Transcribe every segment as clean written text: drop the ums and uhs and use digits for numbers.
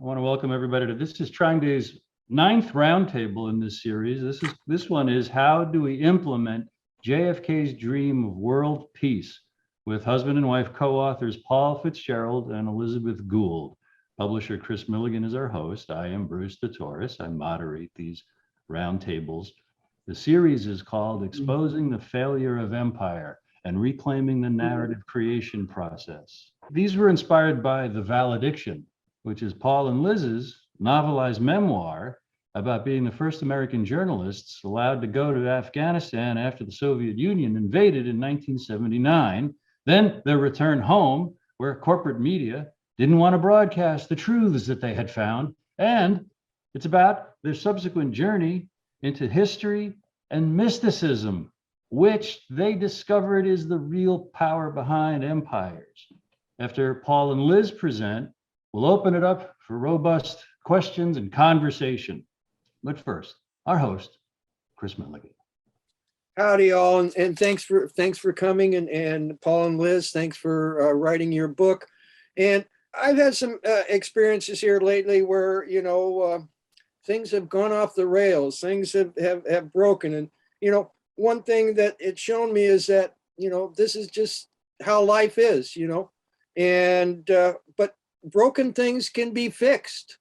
I want to welcome everybody to this is Trying Day's 9th roundtable in this series. This one is how do we implement JFK's dream of world peace with husband and wife co-authors Paul Fitzgerald and Elizabeth Gould. Publisher Chris Milligan is our host. I am Bruce DeTorres. I moderate these roundtables. The series is called Exposing the Failure of Empire and Reclaiming the Narrative Creation Process. These were inspired by The Valediction, which is Paul and Liz's novelized memoir about being the first American journalists allowed to go to Afghanistan after the Soviet Union invaded in 1979, then their return home, where corporate media didn't want to broadcast the truths that they had found, and it's about their subsequent journey into history and mysticism, which they discovered is the real power behind empires. After Paul and Liz present, we'll open it up for robust questions and conversation. But first, our host, Chris Milligan. Howdy, all, and thanks for coming, and Paul and Liz, thanks for writing your book. And I've had some experiences here lately where things have gone off the rails, things have broken, and one thing that it's shown me is that this is just how life is, and but broken things can be fixed,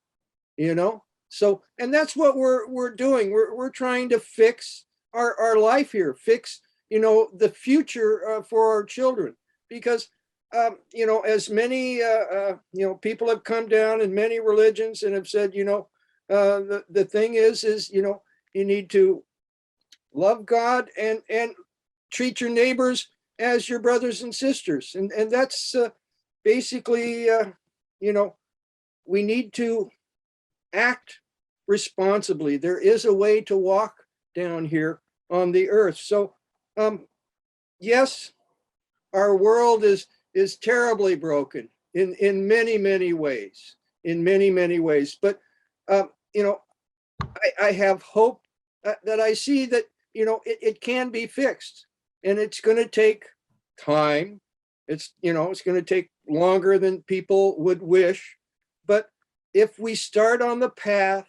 so, and that's what we're doing. We're trying to fix our life here, fix the future for our children, because as many people have come down in many religions and have said the thing is you need to love God and treat your neighbors as your brothers and sisters, and that's basically we need to act responsibly. There is a way to walk down here on the earth. So yes, our world is terribly broken in many ways, but I have hope that I see that it can be fixed, and it's going to take time. It's it's going to take longer than people would wish, but if we start on the path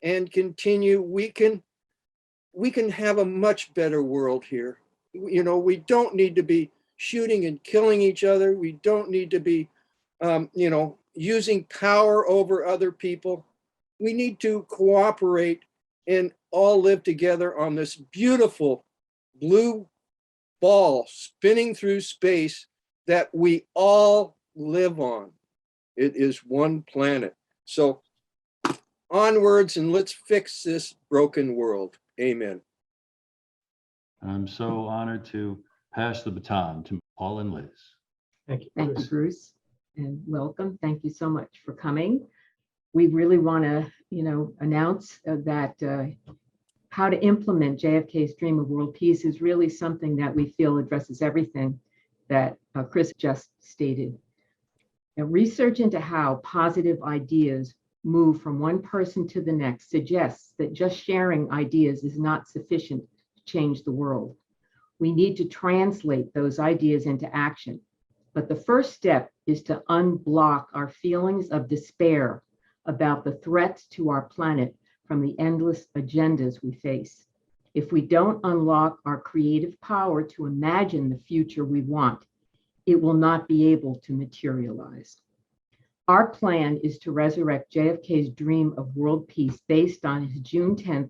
and continue, we can have a much better world here. We don't need to be shooting and killing each other. We don't need to be using power over other people. We need to cooperate and all live together on this beautiful blue ball spinning through space that we all live on. It is one planet. So onwards, and let's fix this broken world. Amen. I'm so honored to pass the baton to Paul and Liz. Thank you, Bruce, and welcome. Thank you so much for coming. We really want to, announce that how to implement JFK's dream of world peace is really something that we feel addresses everything that Chris just stated. Now, research into how positive ideas move from one person to the next suggests that just sharing ideas is not sufficient to change the world. We need to translate those ideas into action. But the first step is to unblock our feelings of despair about the threats to our planet from the endless agendas we face. If we don't unlock our creative power to imagine the future we want, it will not be able to materialize. Our plan is to resurrect JFK's dream of world peace based on his June 10th,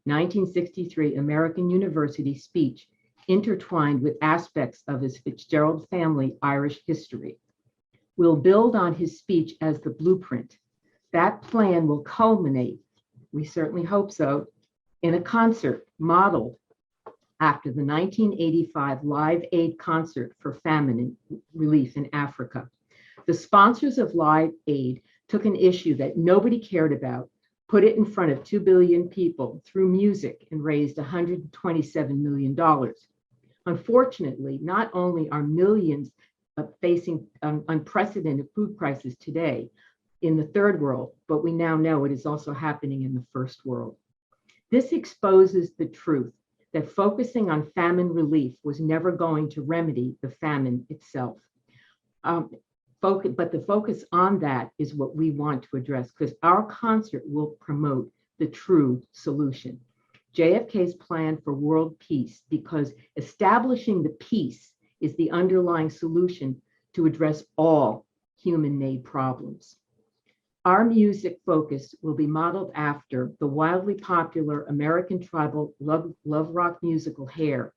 1963 American University speech, intertwined with aspects of his Fitzgerald family Irish history. We'll build on his speech as the blueprint. That plan will culminate, we certainly hope so, in a concert modeled after the 1985 Live Aid concert for famine relief in Africa. The sponsors of Live Aid took an issue that nobody cared about, put it in front of 2 billion people through music, and raised $127 million. Unfortunately, not only are millions facing unprecedented food prices today in the third world, but we now know it is also happening in the first world. This exposes the truth that focusing on famine relief was never going to remedy the famine itself. but the focus on that is what we want to address, because our concert will promote the true solution. JFK's plan for world peace, because establishing the peace is the underlying solution to address all human-made problems. Our music focus will be modeled after the wildly popular American tribal love rock musical Hair.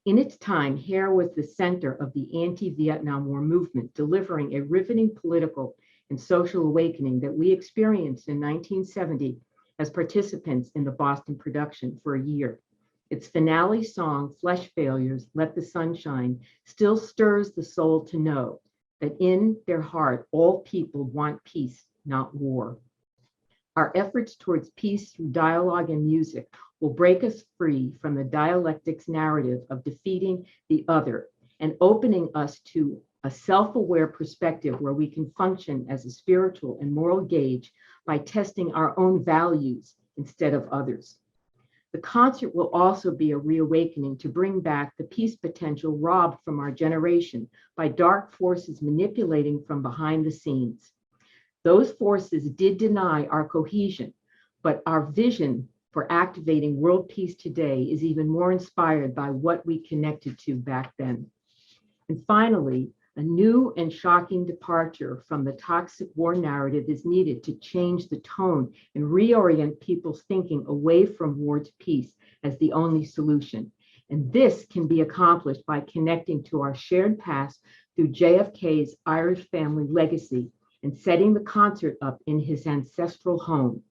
In its time, Hair was the center of the anti-Vietnam War movement, delivering a riveting political and social awakening that we experienced in 1970 as participants in the Boston production for a year. Its finale song, Flesh Failures, Let the Sun Shine, still stirs the soul to know that in their heart, all people want peace, not war. Our efforts towards peace through dialogue and music will break us free from the dialectics narrative of defeating the other and opening us to a self-aware perspective where we can function as a spiritual and moral gauge by testing our own values instead of others. The concert will also be a reawakening to bring back the peace potential robbed from our generation by dark forces manipulating from behind the scenes. Those forces did deny our cohesion, but our vision for activating world peace today is even more inspired by what we connected to back then. And finally, a new and shocking departure from the toxic war narrative is needed to change the tone and reorient people's thinking away from war to peace as the only solution. And this can be accomplished by connecting to our shared past through JFK's Irish family legacy and setting the concert up in his ancestral home.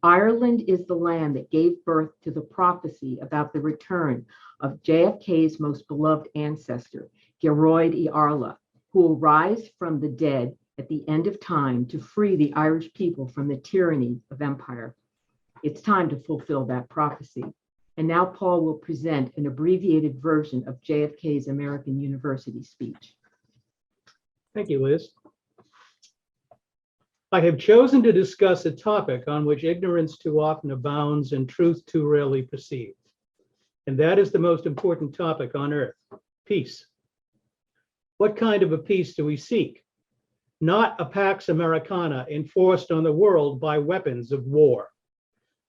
Ireland is the land that gave birth to the prophecy about the return of JFK's most beloved ancestor, Geroid y Arla, who will rise from the dead at the end of time to free the Irish people from the tyranny of empire. It's time to fulfill that prophecy. And now Paul will present an abbreviated version of JFK's American University speech. Thank you, Liz. I have chosen to discuss a topic on which ignorance too often abounds and truth too rarely perceived. And that is the most important topic on earth, peace. What kind of a peace do we seek? Not a Pax Americana enforced on the world by weapons of war.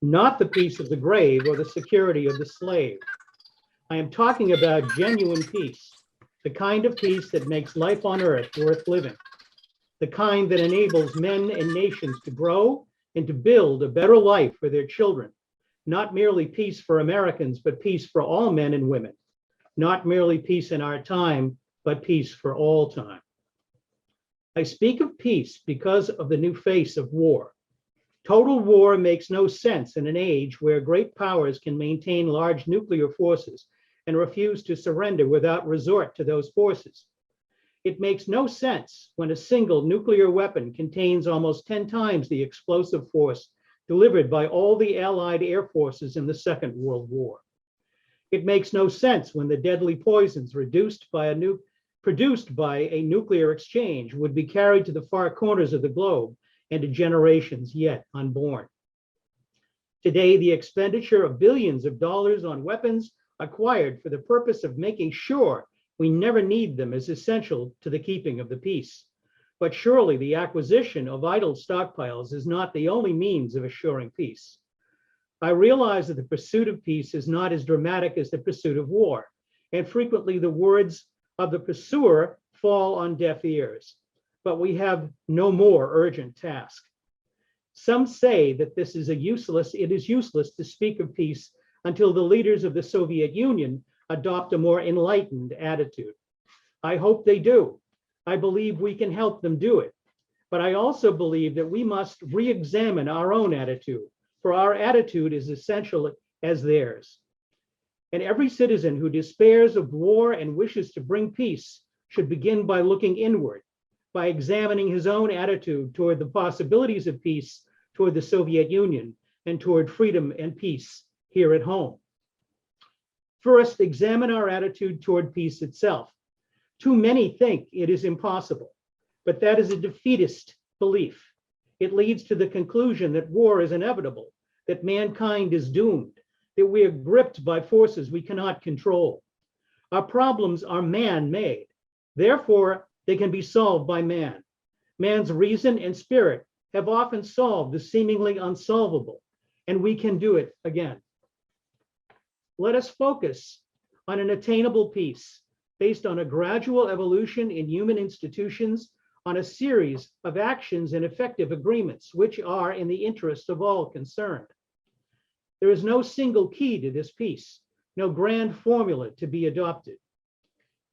Not the peace of the grave or the security of the slave. I am talking about genuine peace, the kind of peace that makes life on earth worth living, the kind that enables men and nations to grow and to build a better life for their children. Not merely peace for Americans, but peace for all men and women. Not merely peace in our time, but peace for all time. I speak of peace because of the new face of war. Total war makes no sense in an age where great powers can maintain large nuclear forces and refuse to surrender without resort to those forces. It makes no sense when a single nuclear weapon contains almost 10 times the explosive force delivered by all the Allied air forces in the Second World War. It makes no sense when the deadly poisons produced by a nuclear exchange would be carried to the far corners of the globe and to generations yet unborn. Today, the expenditure of billions of dollars on weapons acquired for the purpose of making sure we never need them is essential to the keeping of the peace. But surely the acquisition of idle stockpiles is not the only means of assuring peace. I realize that the pursuit of peace is not as dramatic as the pursuit of war, and frequently the words of the pursuer fall on deaf ears. But we have no more urgent task. Some say that it is useless to speak of peace until the leaders of the Soviet Union adopt a more enlightened attitude. I hope they do. I believe we can help them do it. But I also believe that we must re-examine our own attitude, for our attitude is essential as theirs. And every citizen who despairs of war and wishes to bring peace should begin by looking inward, by examining his own attitude toward the possibilities of peace, toward the Soviet Union, and toward freedom and peace here at home. First, examine our attitude toward peace itself. Too many think it is impossible, but that is a defeatist belief. It leads to the conclusion that war is inevitable, that mankind is doomed, that we are gripped by forces we cannot control. Our problems are man-made. Therefore, they can be solved by man. Man's reason and spirit have often solved the seemingly unsolvable, and we can do it again. Let us focus on an attainable peace based on a gradual evolution in human institutions, on a series of actions and effective agreements which are in the interest of all concerned. There is no single key to this peace, no grand formula to be adopted.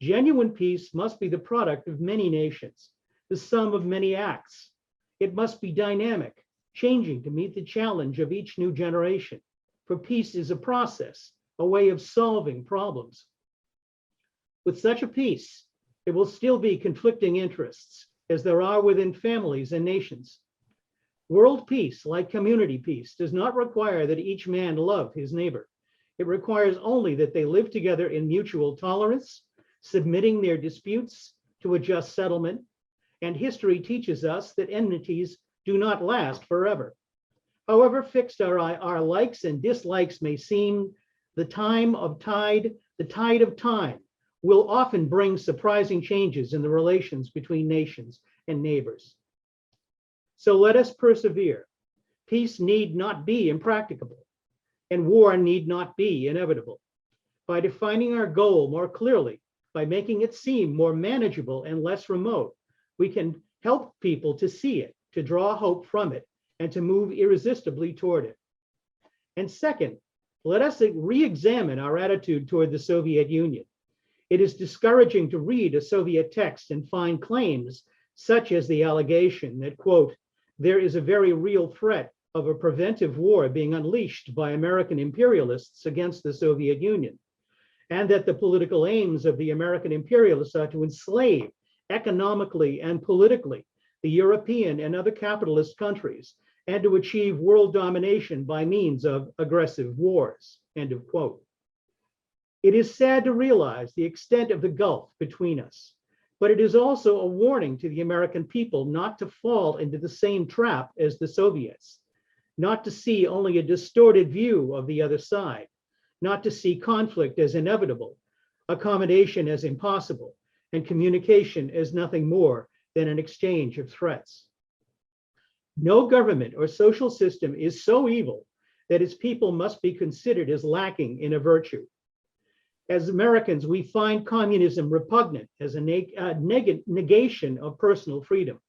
Genuine peace must be the product of many nations, the sum of many acts. It must be dynamic, changing to meet the challenge of each new generation, for peace is a process, a way of solving problems. With such a peace, there will still be conflicting interests, as there are within families and nations. World peace, like community peace, does not require that each man love his neighbor. It requires only that they live together in mutual tolerance, submitting their disputes to a just settlement. And history teaches us that enmities do not last forever. However fixed our likes and dislikes may seem, the tide of time will often bring surprising changes in the relations between nations and neighbors. So let us persevere. Peace need not be impracticable, and war need not be inevitable. By defining our goal more clearly, by making it seem more manageable and less remote, we can help people to see it, to draw hope from it, and to move irresistibly toward it. And second, let us re-examine our attitude toward the Soviet Union. It is discouraging to read a Soviet text and find claims such as the allegation that, quote, there is a very real threat of a preventive war being unleashed by American imperialists against the Soviet Union, and that the political aims of the American imperialists are to enslave economically and politically the European and other capitalist countries, and to achieve world domination by means of aggressive wars, end of quote. It is sad to realize the extent of the gulf between us, but it is also a warning to the American people not to fall into the same trap as the Soviets, not to see only a distorted view of the other side, not to see conflict as inevitable, accommodation as impossible, and communication as nothing more than an exchange of threats. No government or social system is so evil that its people must be considered as lacking in a virtue. As Americans, we find communism repugnant as a negation of personal freedom,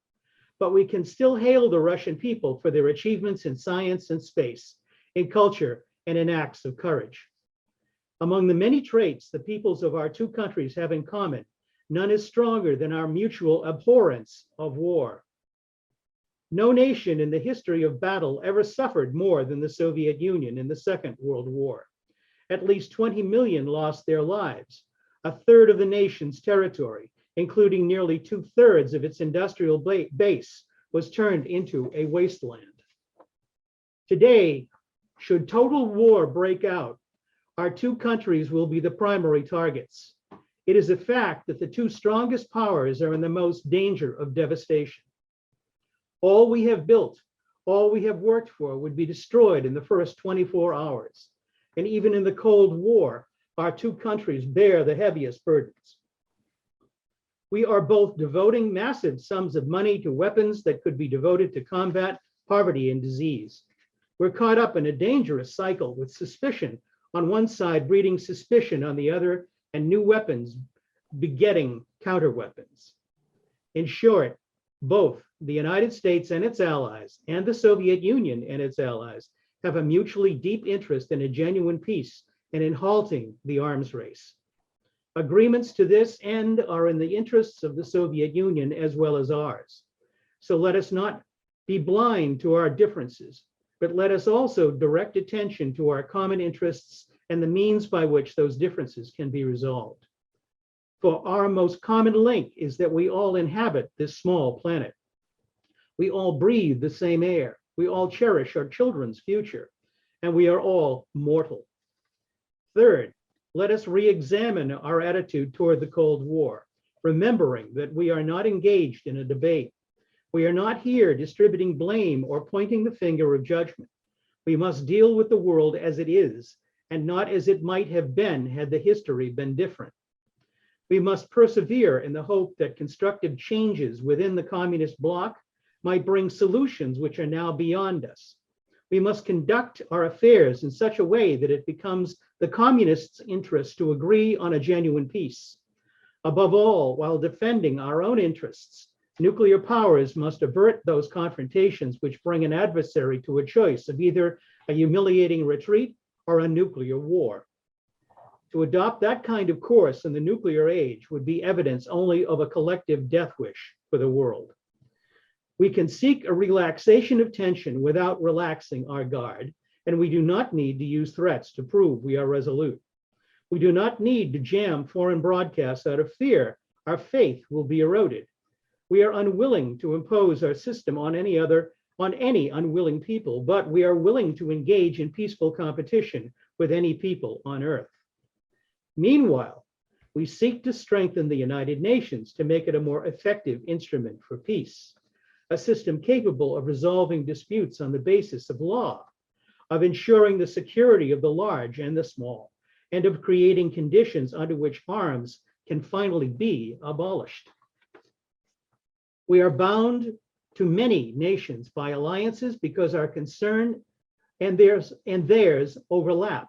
but we can still hail the Russian people for their achievements in science and space, in culture, and in acts of courage. Among the many traits the peoples of our two countries have in common, none is stronger than our mutual abhorrence of war. No nation in the history of battle ever suffered more than the Soviet Union in the Second World War. At least 20 million lost their lives. A third of the nation's territory, including nearly 2/3 of its industrial base, was turned into a wasteland. Today, should total war break out, our two countries will be the primary targets. It is a fact that the two strongest powers are in the most danger of devastation. All we have built, all we have worked for would be destroyed in the first 24 hours. And even in the Cold War, our two countries bear the heaviest burdens. We are both devoting massive sums of money to weapons that could be devoted to combat poverty and disease. We're caught up in a dangerous cycle with suspicion on one side breeding suspicion on the other, and new weapons begetting counterweapons. In short, both the United States and its allies and the Soviet Union and its allies have a mutually deep interest in a genuine peace and in halting the arms race. Agreements to this end are in the interests of the Soviet Union as well as ours. So let us not be blind to our differences, but let us also direct attention to our common interests and the means by which those differences can be resolved. For our most common link is that we all inhabit this small planet. We all breathe the same air. We all cherish our children's future, and we are all mortal. Third, let us re-examine our attitude toward the Cold War, remembering that we are not engaged in a debate. We are not here distributing blame or pointing the finger of judgment. We must deal with the world as it is, and not as it might have been had the history been different. We must persevere in the hope that constructive changes within the communist bloc might bring solutions which are now beyond us. We must conduct our affairs in such a way that it becomes the communists' interest to agree on a genuine peace. Above all, while defending our own interests, nuclear powers must avert those confrontations which bring an adversary to a choice of either a humiliating retreat or a nuclear war. To adopt that kind of course in the nuclear age would be evidence only of a collective death wish for the world. We can seek a relaxation of tension without relaxing our guard, and we do not need to use threats to prove we are resolute. We do not need to jam foreign broadcasts out of fear. Our faith will be eroded. We are unwilling to impose our system on any unwilling people, but we are willing to engage in peaceful competition with any people on earth. Meanwhile, we seek to strengthen the United Nations to make it a more effective instrument for peace, a system capable of resolving disputes on the basis of law, of ensuring the security of the large and the small, and of creating conditions under which arms can finally be abolished. We are bound to many nations by alliances because our concern and theirs overlap.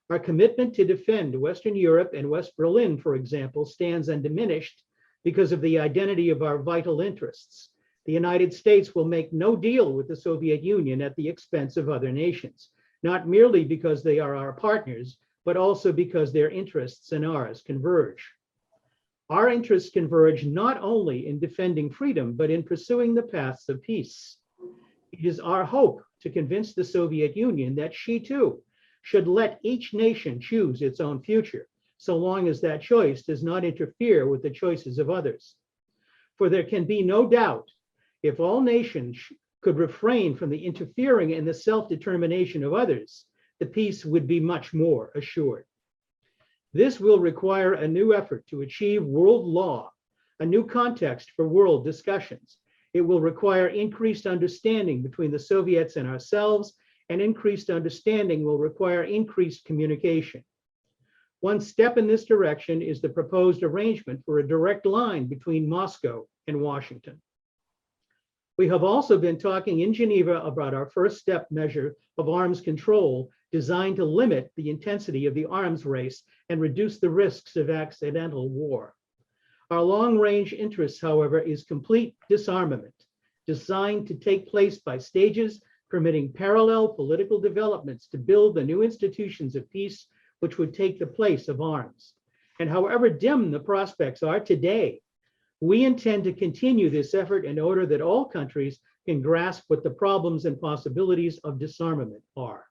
Our commitment to defend Western Europe and West Berlin, for example, stands undiminished because of the identity of our vital interests. The United States will make no deal with the Soviet Union at the expense of other nations, not merely because they are our partners, but also because their interests and ours converge. Our interests converge not only in defending freedom, but in pursuing the paths of peace. It is our hope to convince the Soviet Union that she too should let each nation choose its own future, so long as that choice does not interfere with the choices of others. For there can be no doubt, if all nations could refrain from the interfering in the self-determination of others, the peace would be much more assured. This will require a new effort to achieve world law, a new context for world discussions. It will require increased understanding between the Soviets and ourselves, and increased understanding will require increased communication. One step in this direction is the proposed arrangement for a direct line between Moscow and Washington. We have also been talking in Geneva about our first step measure of arms control designed to limit the intensity of the arms race and reduce the risks of accidental war. Our long-range interest, however, is complete disarmament, designed to take place by stages, permitting parallel political developments to build the new institutions of peace which would take the place of arms. And however dim the prospects are today, we intend to continue this effort in order that all countries can grasp what the problems and possibilities of disarmament are.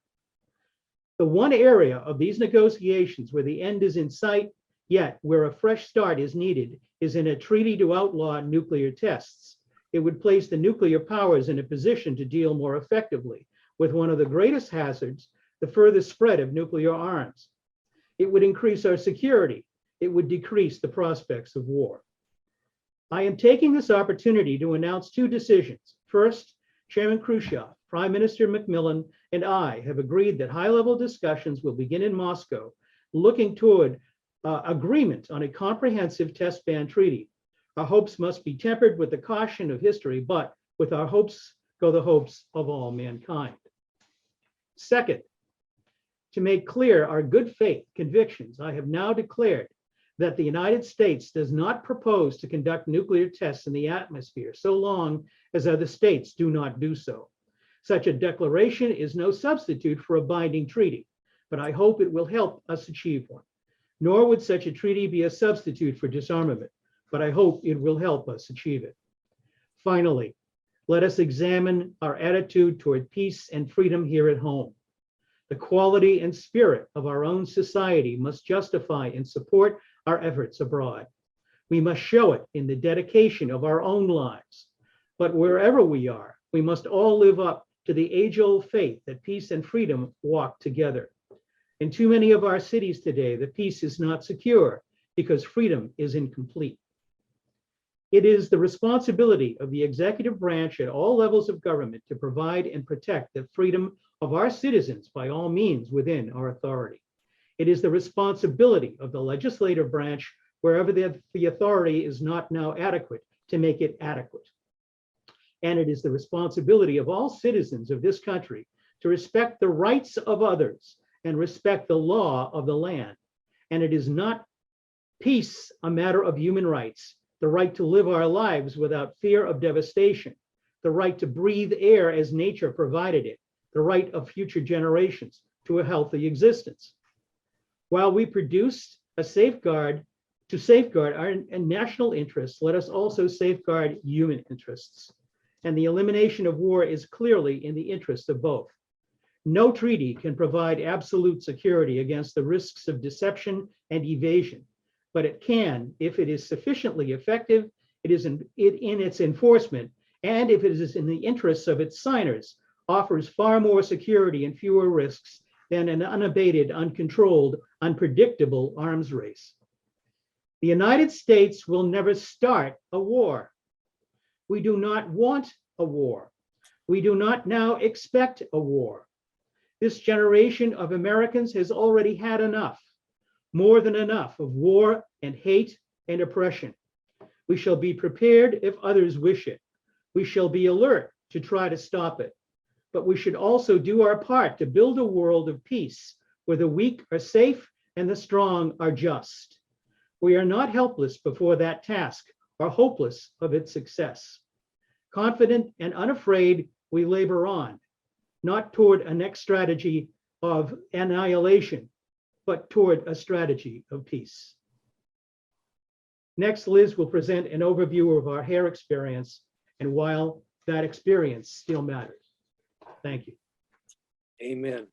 The one area of these negotiations where the end is in sight, yet where a fresh start is needed, is in a treaty to outlaw nuclear tests. It would place the nuclear powers in a position to deal more effectively with one of the greatest hazards, the further spread of nuclear arms. It would increase our security. It would decrease the prospects of war. I am taking this opportunity to announce two decisions. First, Chairman Khrushchev, Prime Minister Macmillan, and I have agreed that high-level discussions will begin in Moscow, looking toward agreement on a comprehensive test ban treaty. Our hopes must be tempered with the caution of history, but with our hopes go the hopes of all mankind. Second, to make clear our good faith convictions, I have now declared that the United States does not propose to conduct nuclear tests in the atmosphere so long as other states do not do so. Such a declaration is no substitute for a binding treaty, but I hope it will help us achieve one. Nor would such a treaty be a substitute for disarmament, but I hope it will help us achieve it. Finally, let us examine our attitude toward peace and freedom here at home. The quality and spirit of our own society must justify and support our efforts abroad. We must show it in the dedication of our own lives. But wherever we are, we must all live up to the age-old faith that peace and freedom walk together. In too many of our cities today, the peace is not secure because freedom is incomplete. It is the responsibility of the executive branch at all levels of government to provide and protect the freedom of our citizens by all means within our authority. It is the responsibility of the legislative branch wherever the authority is not now adequate, to make it adequate. And it is the responsibility of all citizens of this country to respect the rights of others and respect the law of the land. And it is not peace a matter of human rights, the right to live our lives without fear of devastation, the right to breathe air as nature provided it, the right of future generations to a healthy existence. While we produce to safeguard our national interests, let us also safeguard human interests. And the elimination of war is clearly in the interest of both. No treaty can provide absolute security against the risks of deception and evasion, but it can, if it is sufficiently effective, it is in its enforcement, and if it is in the interests of its signers, offers far more security and fewer risks than an unabated, uncontrolled, unpredictable arms race. The United States will never start a war. We do not want a war. We do not now expect a war. This generation of Americans has already had enough, more than enough, of war and hate and oppression. We shall be prepared if others wish it. We shall be alert to try to stop it. But we should also do our part to build a world of peace where the weak are safe and the strong are just. We are not helpless before that task or hopeless of its success. Confident and unafraid, we labor on, not toward a next strategy of annihilation, but toward a strategy of peace. Next, Liz will present an overview of our hair experience and while that experience still matters. Thank you. Amen.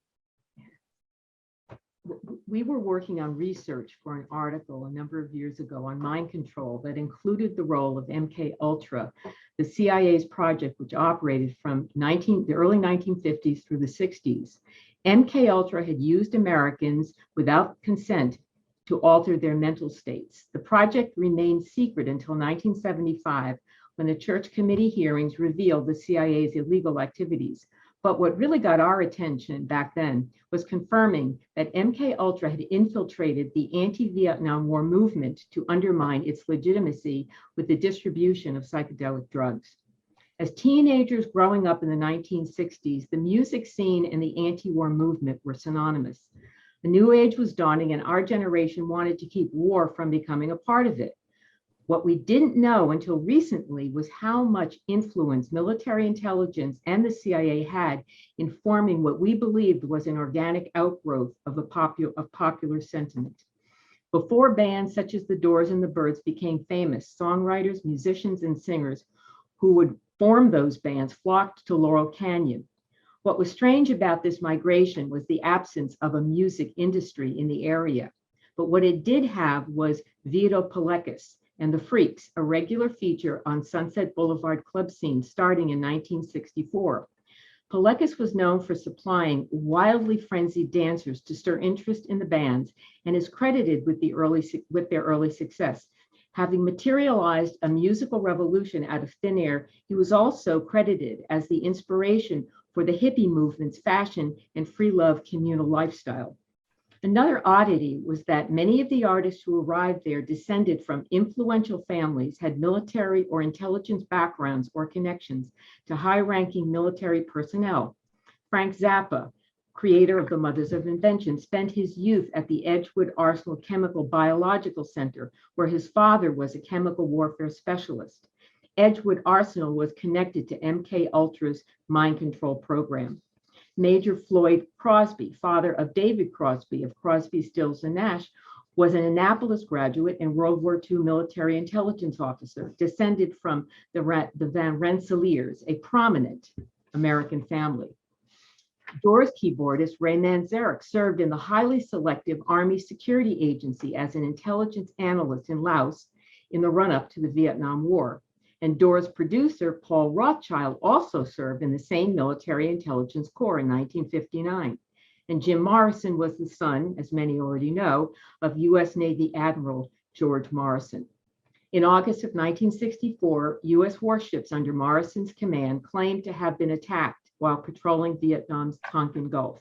We were working on research for an article a number of years ago on mind control that included the role of MK Ultra, the CIA's project, which operated from the early 1950s through the 60s. MK Ultra had used Americans without consent to alter their mental states. The project remained secret until 1975, when the Church Committee hearings revealed the CIA's illegal activities. But what really got our attention back then was confirming that MK Ultra had infiltrated the anti-Vietnam War movement to undermine its legitimacy with the distribution of psychedelic drugs. As teenagers growing up in the 1960s, the music scene and the anti-war movement were synonymous. The new age was dawning, and our generation wanted to keep war from becoming a part of it. What we didn't know until recently was how much influence military intelligence and the CIA had in forming what we believed was an organic outgrowth of popular sentiment. Before bands such as the Doors and the Byrds became famous, songwriters, musicians, and singers who would form those bands flocked to Laurel Canyon. What was strange about this migration was the absence of a music industry in the area. But what it did have was Vito Pelekis and the Freaks, a regular feature on Sunset Boulevard club scene starting in 1964. Pelekis was known for supplying wildly frenzied dancers to stir interest in the bands and is credited with their early success. Having materialized a musical revolution out of thin air, he was also credited as the inspiration for the hippie movement's fashion and free love communal lifestyle. Another oddity was that many of the artists who arrived there descended from influential families, had military or intelligence backgrounds or connections to high-ranking military personnel. Frank Zappa, creator of the Mothers of Invention, spent his youth at the Edgewood Arsenal Chemical Biological Center, where his father was a chemical warfare specialist. Edgewood Arsenal was connected to MK Ultra's mind control program. Major Floyd Crosby, father of David Crosby of Crosby, Stills and Nash, was an Annapolis graduate and World War II military intelligence officer, descended from the Van Rensselaers, a prominent American family. Doors keyboardist Ray Manzarek served in the highly selective Army Security Agency as an intelligence analyst in Laos in the run-up to the Vietnam War. And Doors producer Paul Rothchild also served in the same military intelligence corps in 1959. And Jim Morrison was the son, as many already know, of U.S. Navy Admiral George Morrison. In August of 1964, U.S. warships under Morrison's command claimed to have been attacked while patrolling Vietnam's Tonkin Gulf.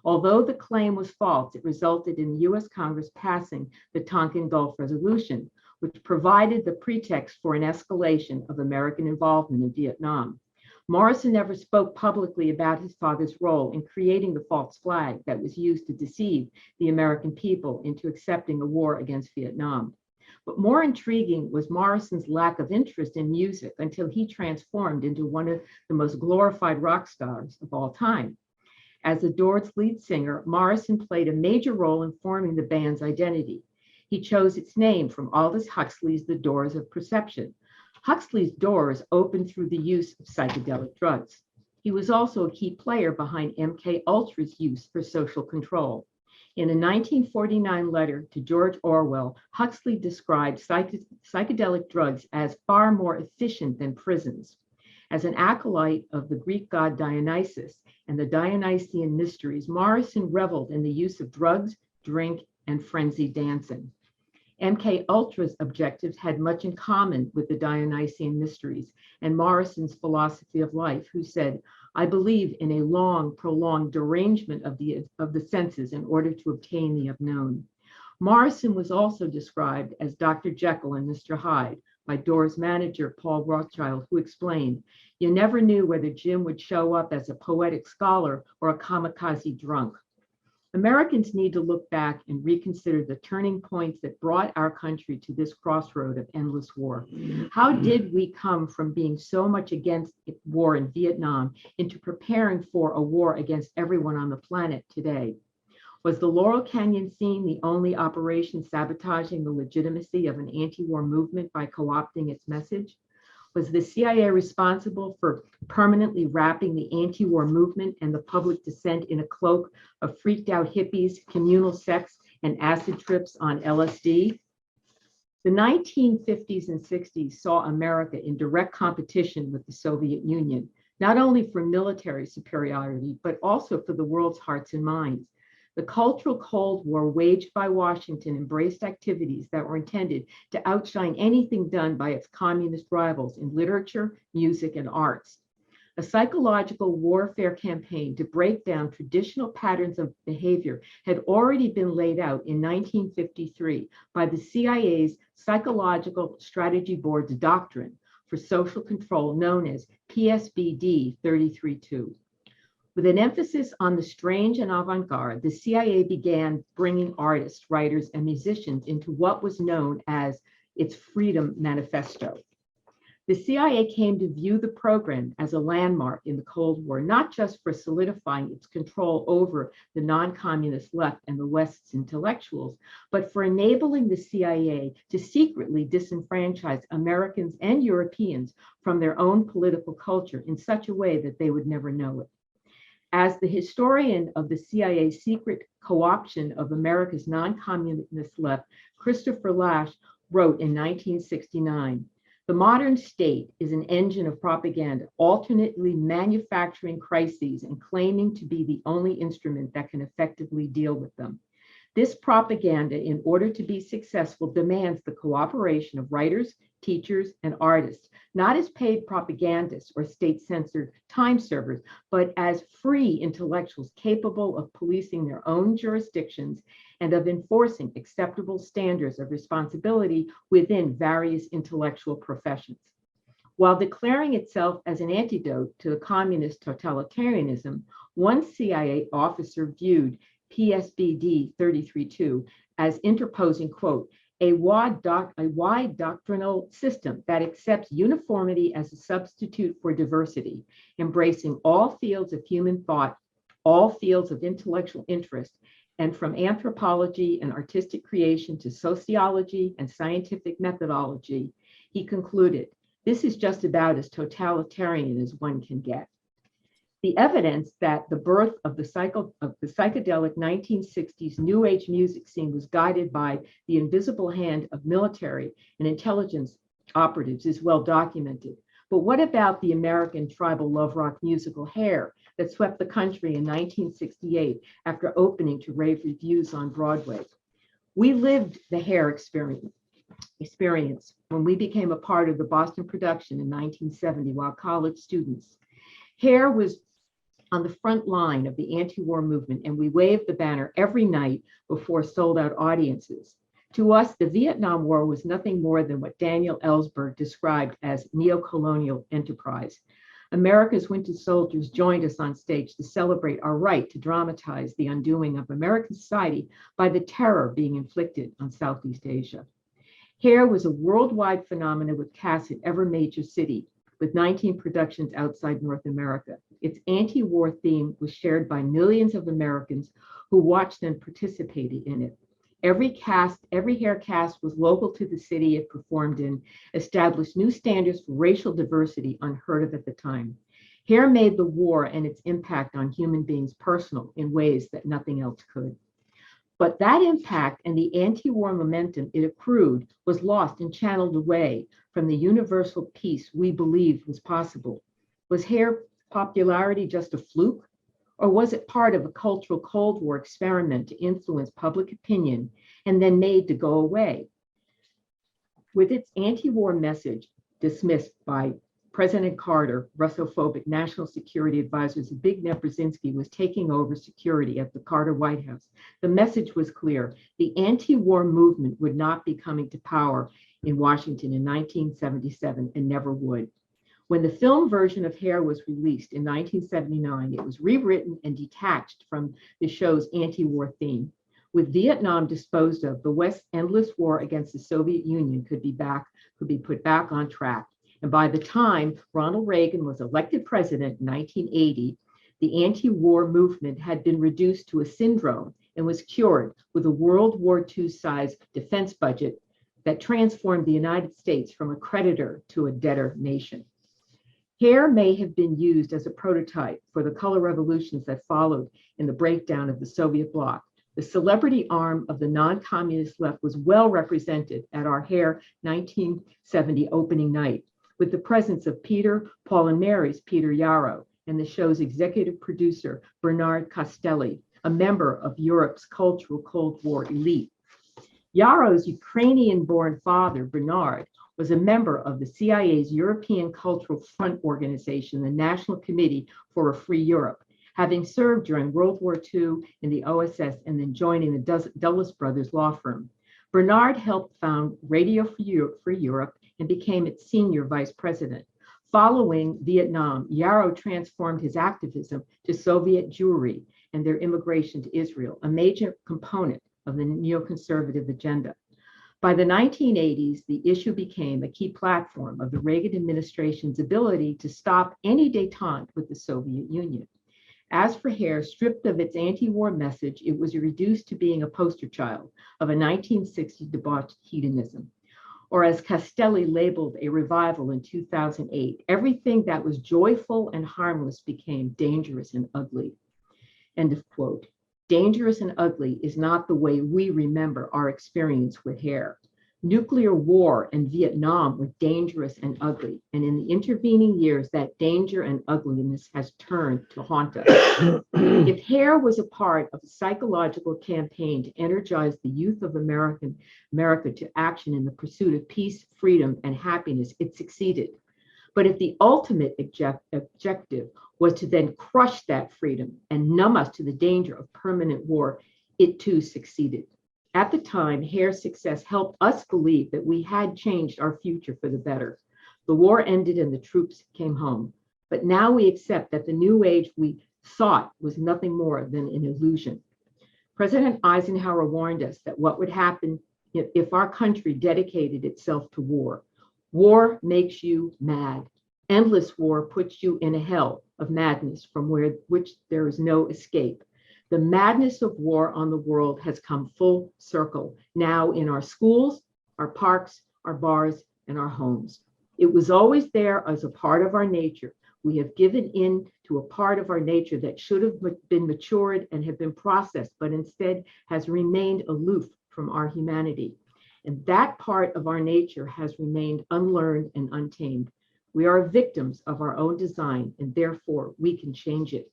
Although the claim was false, it resulted in the US Congress passing the Tonkin Gulf Resolution, which provided the pretext for an escalation of American involvement in Vietnam. Morrison never spoke publicly about his father's role in creating the false flag that was used to deceive the American people into accepting a war against Vietnam. But more intriguing was Morrison's lack of interest in music until he transformed into one of the most glorified rock stars of all time. As the Doors' lead singer, Morrison played a major role in forming the band's identity. He chose its name from Aldous Huxley's The Doors of Perception. Huxley's doors opened through the use of psychedelic drugs. He was also a key player behind MK Ultra's use for social control. In a 1949 letter to George Orwell, Huxley described psychedelic drugs as far more efficient than prisons. As an acolyte of the Greek god Dionysus and the Dionysian mysteries, Morrison reveled in the use of drugs, drink, and frenzied dancing. MK Ultra's objectives had much in common with the Dionysian mysteries and Morrison's philosophy of life, who said, "I believe in a long, prolonged derangement of the senses in order to obtain the unknown." Morrison was also described as Dr. Jekyll and Mr. Hyde by Doors manager Paul Rothschild, who explained, "You never knew whether Jim would show up as a poetic scholar or a kamikaze drunk." Americans need to look back and reconsider the turning points that brought our country to this crossroad of endless war. How did we come from being so much against war in Vietnam into preparing for a war against everyone on the planet today? Was the Laurel Canyon scene the only operation sabotaging the legitimacy of an anti-war movement by co-opting its message? Was the CIA responsible for permanently wrapping the anti-war movement and the public dissent in a cloak of freaked out hippies, communal sex, and acid trips on LSD? The 1950s and 60s saw America in direct competition with the Soviet Union, not only for military superiority, but also for the world's hearts and minds. The cultural Cold War waged by Washington embraced activities that were intended to outshine anything done by its communist rivals in literature, music, and arts. A psychological warfare campaign to break down traditional patterns of behavior had already been laid out in 1953 by the CIA's Psychological Strategy Board's doctrine for social control known as PSBD 33-2. With an emphasis on the strange and avant-garde, the CIA began bringing artists, writers, and musicians into what was known as its Freedom Manifesto. The CIA came to view the program as a landmark in the Cold War, not just for solidifying its control over the non-communist left and the West's intellectuals, but for enabling the CIA to secretly disenfranchise Americans and Europeans from their own political culture in such a way that they would never know it. As the historian of the CIA's secret co-option of America's non-communist left, Christopher Lasch, wrote in 1969, "The modern state is an engine of propaganda, alternately manufacturing crises and claiming to be the only instrument that can effectively deal with them. This propaganda, in order to be successful, demands the cooperation of writers, teachers, and artists, not as paid propagandists or state-censored time servers, but as free intellectuals capable of policing their own jurisdictions and of enforcing acceptable standards of responsibility within various intellectual professions." While declaring itself as an antidote to the communist totalitarianism, one CIA officer viewed PSBD 33-2 as interposing, quote, a wide doctrinal system that accepts uniformity as a substitute for diversity, embracing all fields of human thought, all fields of intellectual interest, and from anthropology and artistic creation to sociology and scientific methodology. He concluded, "This is just about as totalitarian as one can get." The evidence that the birth of the psychedelic 1960s New Age music scene was guided by the invisible hand of military and intelligence operatives is well documented. But what about the American tribal love rock musical Hair that swept the country in 1968 after opening to rave reviews on Broadway? We lived the Hair experience when we became a part of the Boston production in 1970 while college students. Hair was on the front line of the anti-war movement, and we waved the banner every night before sold-out audiences. To us, the Vietnam War was nothing more than what Daniel Ellsberg described as neo-colonial enterprise. America's Winter Soldiers joined us on stage to celebrate our right to dramatize the undoing of American society by the terror being inflicted on Southeast Asia. Hair was a worldwide phenomenon with casts in every major city, with 19 productions outside North America. Its anti-war theme was shared by millions of Americans who watched and participated in it. Every Hair cast was local to the city it performed in, established new standards for racial diversity unheard of at the time. Hair made the war and its impact on human beings personal in ways that nothing else could. But that impact and the anti-war momentum it accrued was lost and channeled away from the universal peace we believed was possible. Was Hair popularity just a fluke? Or was it part of a cultural Cold War experiment to influence public opinion and then made to go away? With its anti-war message dismissed by President Carter, Russophobic National Security Advisor Zbigniew Brzezinski was taking over security at the Carter White House. The message was clear. The anti-war movement would not be coming to power in Washington in 1977 and never would. When the film version of Hair was released in 1979, it was rewritten and detached from the show's anti-war theme. With Vietnam disposed of, the West's endless war against the Soviet Union could be put back on track. And by the time Ronald Reagan was elected president in 1980, the anti-war movement had been reduced to a syndrome and was cured with a World War II-sized defense budget that transformed the United States from a creditor to a debtor nation. Hair may have been used as a prototype for the color revolutions that followed in the breakdown of the Soviet bloc. The celebrity arm of the non-communist left was well represented at our Hair 1970 opening night, with the presence of Peter, Paul and Mary's Peter Yarrow, and the show's executive producer, Bernard Castelli, a member of Europe's cultural Cold War elite. Yarrow's Ukrainian-born father, Bernard, was a member of the CIA's European Cultural Front Organization, the National Committee for a Free Europe, having served during World War II in the OSS and then joining the Dulles Brothers law firm. Bernard helped found Radio Free Europe and became its senior vice president. Following Vietnam, Yarrow transformed his activism to Soviet Jewry and their immigration to Israel, a major component of the neoconservative agenda. By the 1980s, the issue became a key platform of the Reagan administration's ability to stop any détente with the Soviet Union. As for Hair, stripped of its anti-war message, it was reduced to being a poster child of a 1960s debauched hedonism. Or as Castelli labeled a revival in 2008, everything that was joyful and harmless became dangerous and ugly. End of quote. Dangerous and ugly is not the way we remember our experience with Hair. Nuclear war and Vietnam were dangerous and ugly, and in the intervening years, that danger and ugliness has turned to haunt us. If Hair was a part of a psychological campaign to energize the youth of America to action in the pursuit of peace, freedom, and happiness, it succeeded. But if the ultimate objective was to then crush that freedom and numb us to the danger of permanent war, it too succeeded. At the time, Hair's success helped us believe that we had changed our future for the better. The war ended and the troops came home. But now we accept that the new age we sought was nothing more than an illusion. President Eisenhower warned us that what would happen if our country dedicated itself to war. War makes you mad. Endless war puts you in a hell of madness from which there is no escape. The madness of war on the world has come full circle, now in our schools, our parks, our bars, and our homes. It was always there as a part of our nature. We have given in to a part of our nature that should have been matured and have been processed, but instead has remained aloof from our humanity. And that part of our nature has remained unlearned and untamed. We are victims of our own design, and therefore we can change it.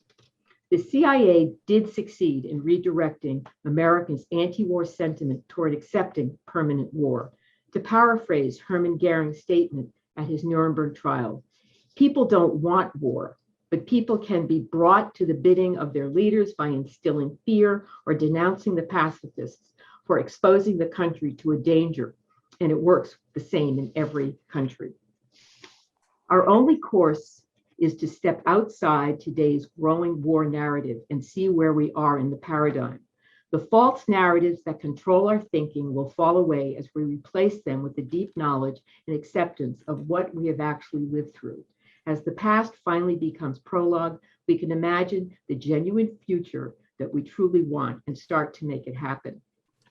The CIA did succeed in redirecting Americans' anti-war sentiment toward accepting permanent war. To paraphrase Hermann Goering's statement at his Nuremberg trial, people don't want war, But people can be brought to the bidding of their leaders by instilling fear or denouncing the pacifists for exposing the country to a danger. And it works the same in every country. Our only course is to step outside today's growing war narrative and see where we are in the paradigm. The false narratives that control our thinking will fall away as we replace them with the deep knowledge and acceptance of what we have actually lived through. As the past finally becomes prologue, we can imagine the genuine future that we truly want and start to make it happen.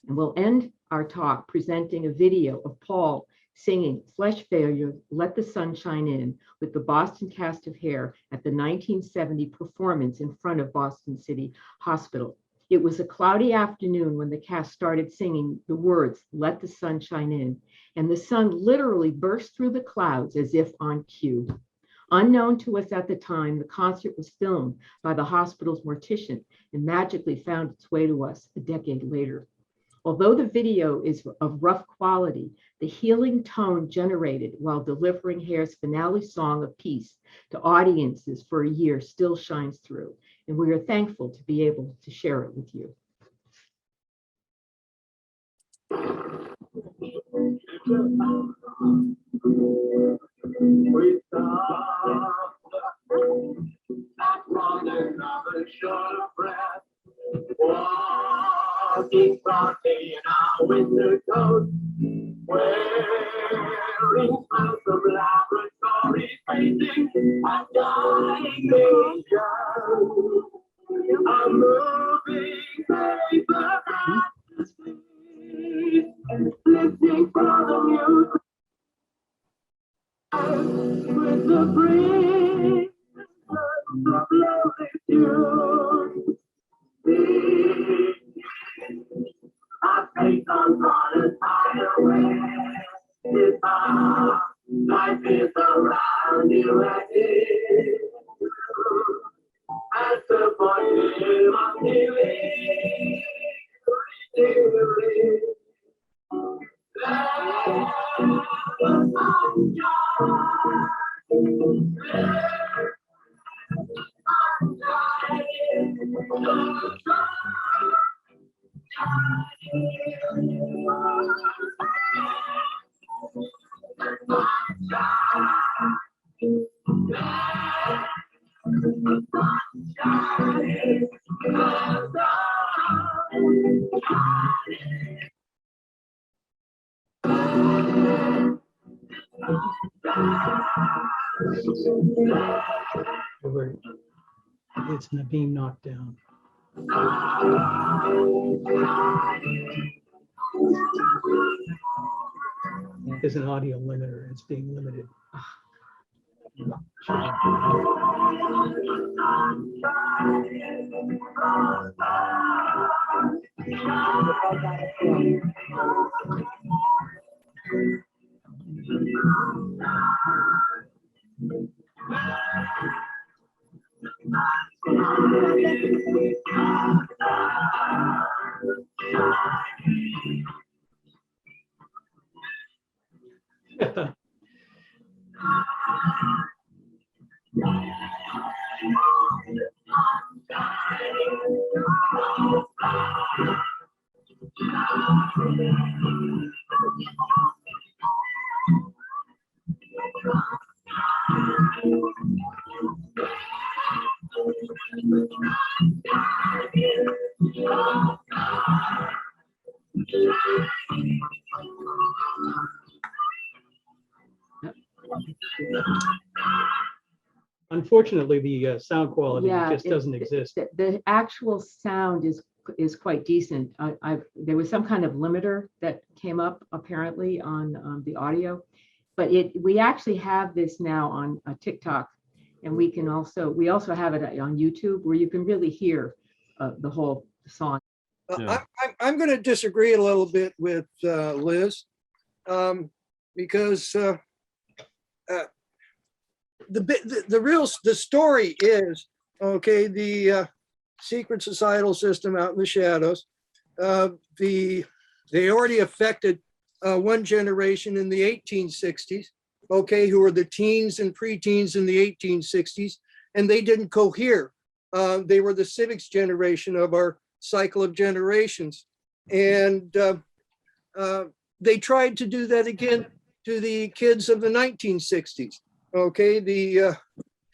And we'll end our talk presenting a video of Paul singing Flesh Failure, Let the Sun Shine In with the Boston cast of Hair at the 1970 performance in front of Boston City Hospital. It was a cloudy afternoon when the cast started singing the words, Let the Sun Shine In, and the sun literally burst through the clouds as if on cue. Unknown to us at the time, the concert was filmed by the hospital's mortician and magically found its way to us a decade later. Although the video is of rough quality, the healing tone generated while delivering Hair's finale song of peace to audiences for a year still shines through, and we are thankful to be able to share it with you. We stop running another short of breath, walking proudly in our winter coats, wearing smiles of laboratory painting and dying nations. A moving paper at the street, listening for the music. With the breeze of lovely tunes, our faith on God is higher where is our life is around you and in you. As the voice of healing, It's being knocked down. There's an audio limiter. It's being limited. Unfortunately, the sound quality just doesn't exist. The actual sound is quite decent. There was some kind of limiter that came up apparently on the audio, but we actually have this now on TikTok, and we also have it on YouTube where you can really hear the whole song. Yeah. I'm going to disagree a little bit with Liz, because the story is, okay, the secret societal system out in the shadows, they already affected one generation in the 1860s, okay, who were the teens and preteens in the 1860s. and they didn't cohere. They were the civics generation of our cycle of generations. And they tried to do that again to the kids of the 1960s, okay? The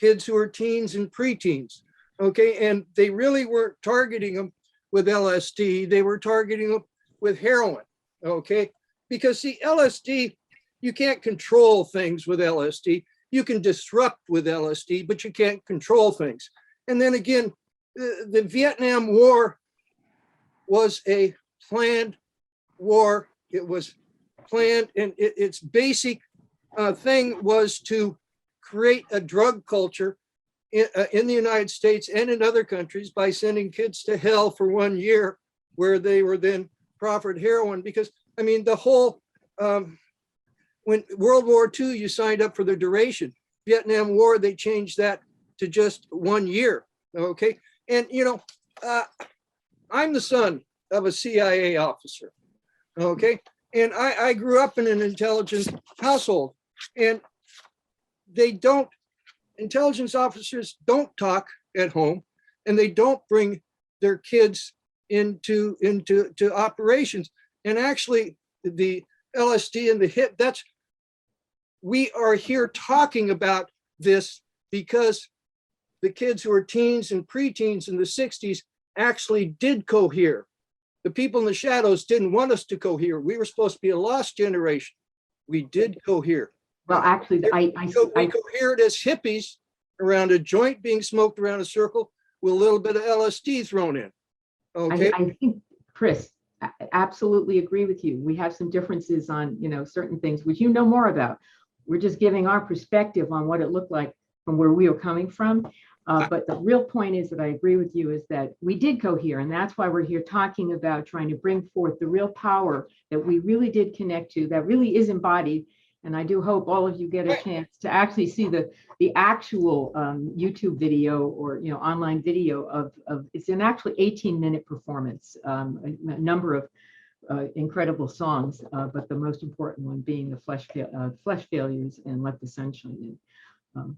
kids who are teens and preteens, okay? And they really weren't targeting them with LSD, they were targeting them with heroin, okay? Because see, LSD, you can't control things with LSD. You can disrupt with LSD, but you can't control things. And then again, the Vietnam War was a planned war. It was planned, and its basic thing was to create a drug culture in the United States and in other countries by sending kids to hell for 1 year, where they were then proffered heroin. Because I mean, the whole when World War II, you signed up for the duration. Vietnam War, they changed that to just 1 year. Okay, and you know, I'm the son of a CIA officer. Okay, and I grew up in an intelligence household, and intelligence officers don't talk at home, and they don't bring their kids into operations. And actually, the LSD and the hip, we are here talking about this because the kids who were teens and preteens in the 60s actually did cohere. The people in the shadows didn't want us to cohere. We were supposed to be a lost generation. We did cohere. Well, actually, We cohered as hippies around a joint being smoked around a circle with a little bit of LSD thrown in. Okay. I think, Chris, I absolutely agree with you. We have some differences on, certain things which you know more about. We're just giving our perspective on what it looked like from where we were coming from. But the real point is that I agree with you is that we did cohere, and that's why we're here talking about trying to bring forth the real power that we really did connect to, that really is embodied. And I do hope all of you get a chance to actually see the actual YouTube video or online video of it's an actually 18-minute performance, a number of incredible songs, but the most important one being the Flesh Failures and Let the Sunshine In.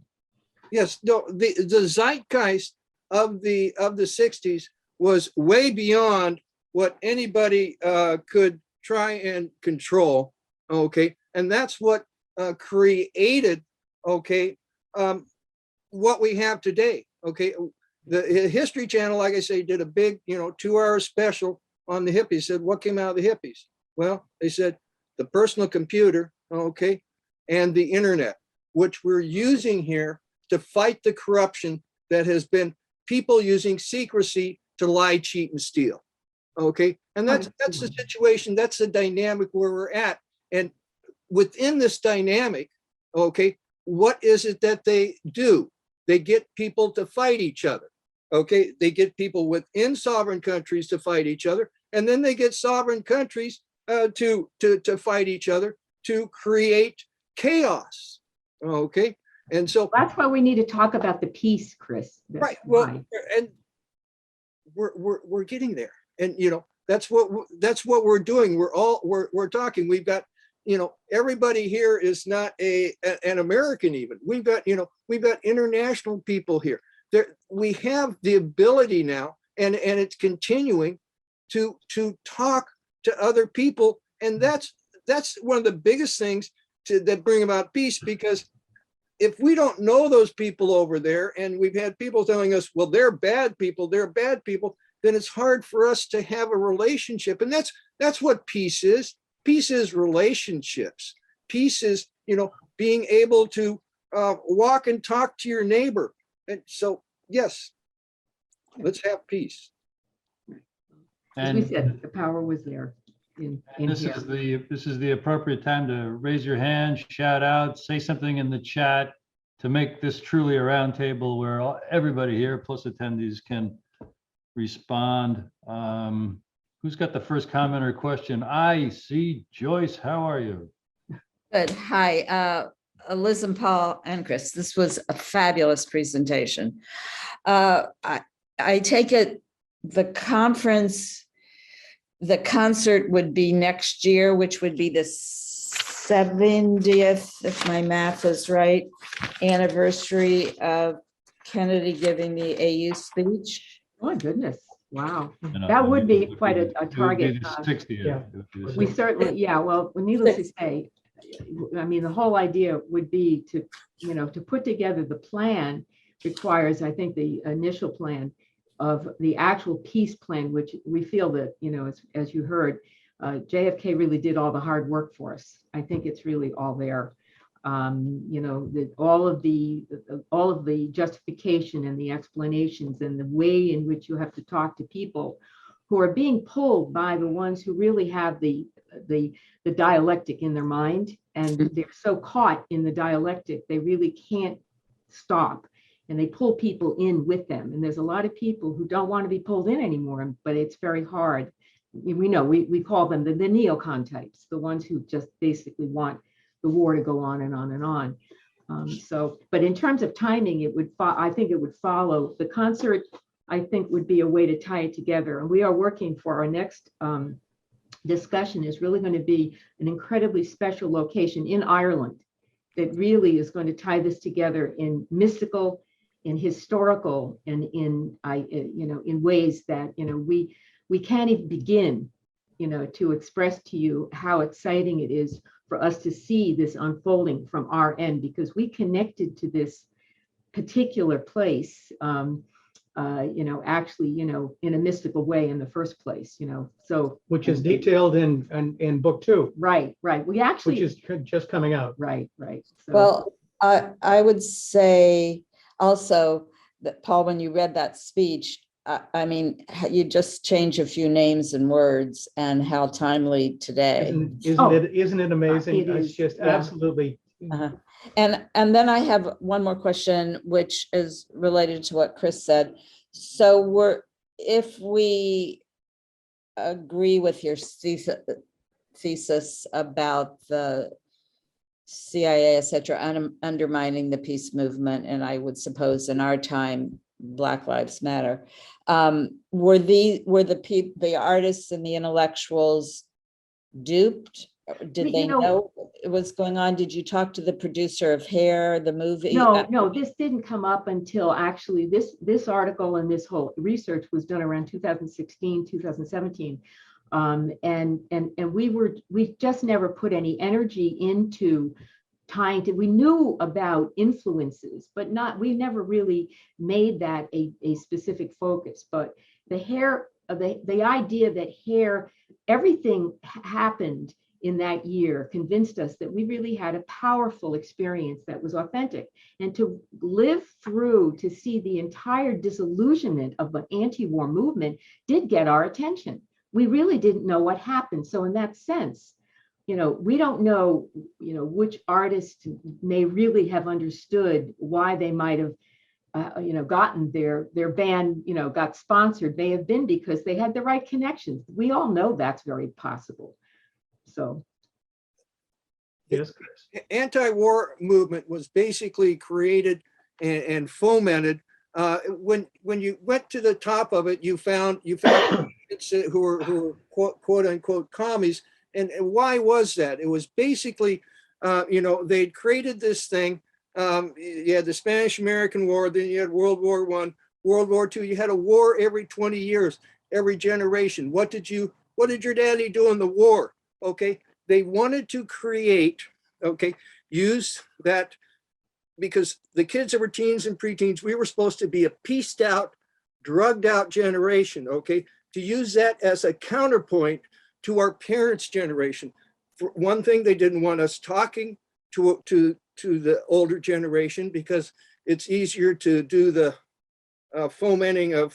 Yes, no, the zeitgeist of the 60s was way beyond what anybody could try and control. Okay, and that's what created what we have today. Okay, the History Channel, like I say, did a big 2-hour special on the hippies. Said what came out of the hippies? Well, they said the personal computer, okay, and the internet, which we're using here to fight the corruption that has been people using secrecy to lie, cheat, and steal. Okay, and that's the situation. That's the dynamic where we're at. And within this dynamic, okay, what is it that they do? They get people to fight each other. Okay, they get people within sovereign countries to fight each other, and then they get sovereign countries to fight each other to create chaos. Okay. And so that's why we need to talk about the peace, Chris. Right. Well, and we're getting there, and that's what we're doing. We're talking. We've got everybody here is not an American even. We've got international people here. We have the ability now, and it's continuing to talk to other people, and that's one of the biggest things that bring about peace, because if we don't know those people over there, and we've had people telling us, well, they're bad people, then it's hard for us to have a relationship. And that's what peace is. Peace is relationships. Peace is, being able to walk and talk to your neighbor. And so, yes, let's have peace. As we said, the power was there. This is the appropriate time to raise your hand, shout out, say something in the chat to make this truly a roundtable where everybody here plus attendees can respond. Who's got the first comment or question? I see Joyce. How are you? Good. Hi, Liz and Paul and Chris. This was a fabulous presentation. I take it the concert would be next year, which would be the 70th, if my math is right, anniversary of Kennedy giving the AU speech. Oh, my goodness. Wow. You know, That would be it quite a it would be target. the 60th. Yeah. It would be the We 60th. certainly, yeah, well, needless to say, I mean, the whole idea would be to, to put together the plan requires, I think, the initial plan of the actual peace plan, which we feel that, as you heard, JFK really did all the hard work for us. I think it's really all there. All of the justification and the explanations and the way in which you have to talk to people who are being pulled by the ones who really have the dialectic in their mind, and they're so caught in the dialectic they really can't stop, and they pull people in with them. And there's a lot of people who don't want to be pulled in anymore, but it's very hard. We know we call them the neocon types, the ones who just basically want the war to go on and on and on. But in terms of timing, I think it would follow the concert. I think would be a way to tie it together. And we are working for our next discussion is really going to be an incredibly special location in Ireland that really is going to tie this together in mystical, in historical, and in ways that we can't even begin to express to you how exciting it is for us to see this unfolding from our end, because we connected to this particular place actually, in a mystical way in the first place, so. Which is detailed in book 2. Right. We actually. Which is just coming out. Right. So, Well, I would say also that, Paul, when you read that speech, I mean, you just change a few names and words, and how timely today. Isn't it amazing? It is, It's just yeah. absolutely. And then I have one more question, which is related to what Chris said. So if we agree with your thesis about the CIA, et cetera, undermining the peace movement, and I would suppose in our time, Black Lives Matter, were the artists and the intellectuals duped? Did they know what was going on? Did you talk to the producer of Hair, the movie? No, this didn't come up until actually this article and this whole research was done around 2016, 2017. And we just never put any energy into we knew about influences, but we never really made that a specific focus. But the Hair, the idea that Hair, everything happened in that year convinced us that we really had a powerful experience that was authentic. And to live through, to see the entire disillusionment of the anti-war movement did get our attention. We really didn't know what happened. So in that sense, we don't know, which artists may really have understood why they might have, gotten their band, got sponsored. May have been because they had the right connections. We all know that's very possible. So, Yes, Chris. Anti-war movement was basically created and fomented. When you went to the top of it, you found who were quote unquote commies. And why was that? It was basically, they'd created this thing. You had the Spanish-American War, then you had World War I, World War II. You had a war every 20 years, every generation. What did your daddy do in the war? Okay, they wanted to create, use that, because the kids that were teens and preteens, we were supposed to be a pieced out, drugged out generation, to use that as a counterpoint to our parents' generation. For one thing, they didn't want us talking to the older generation because it's easier to do the fomenting of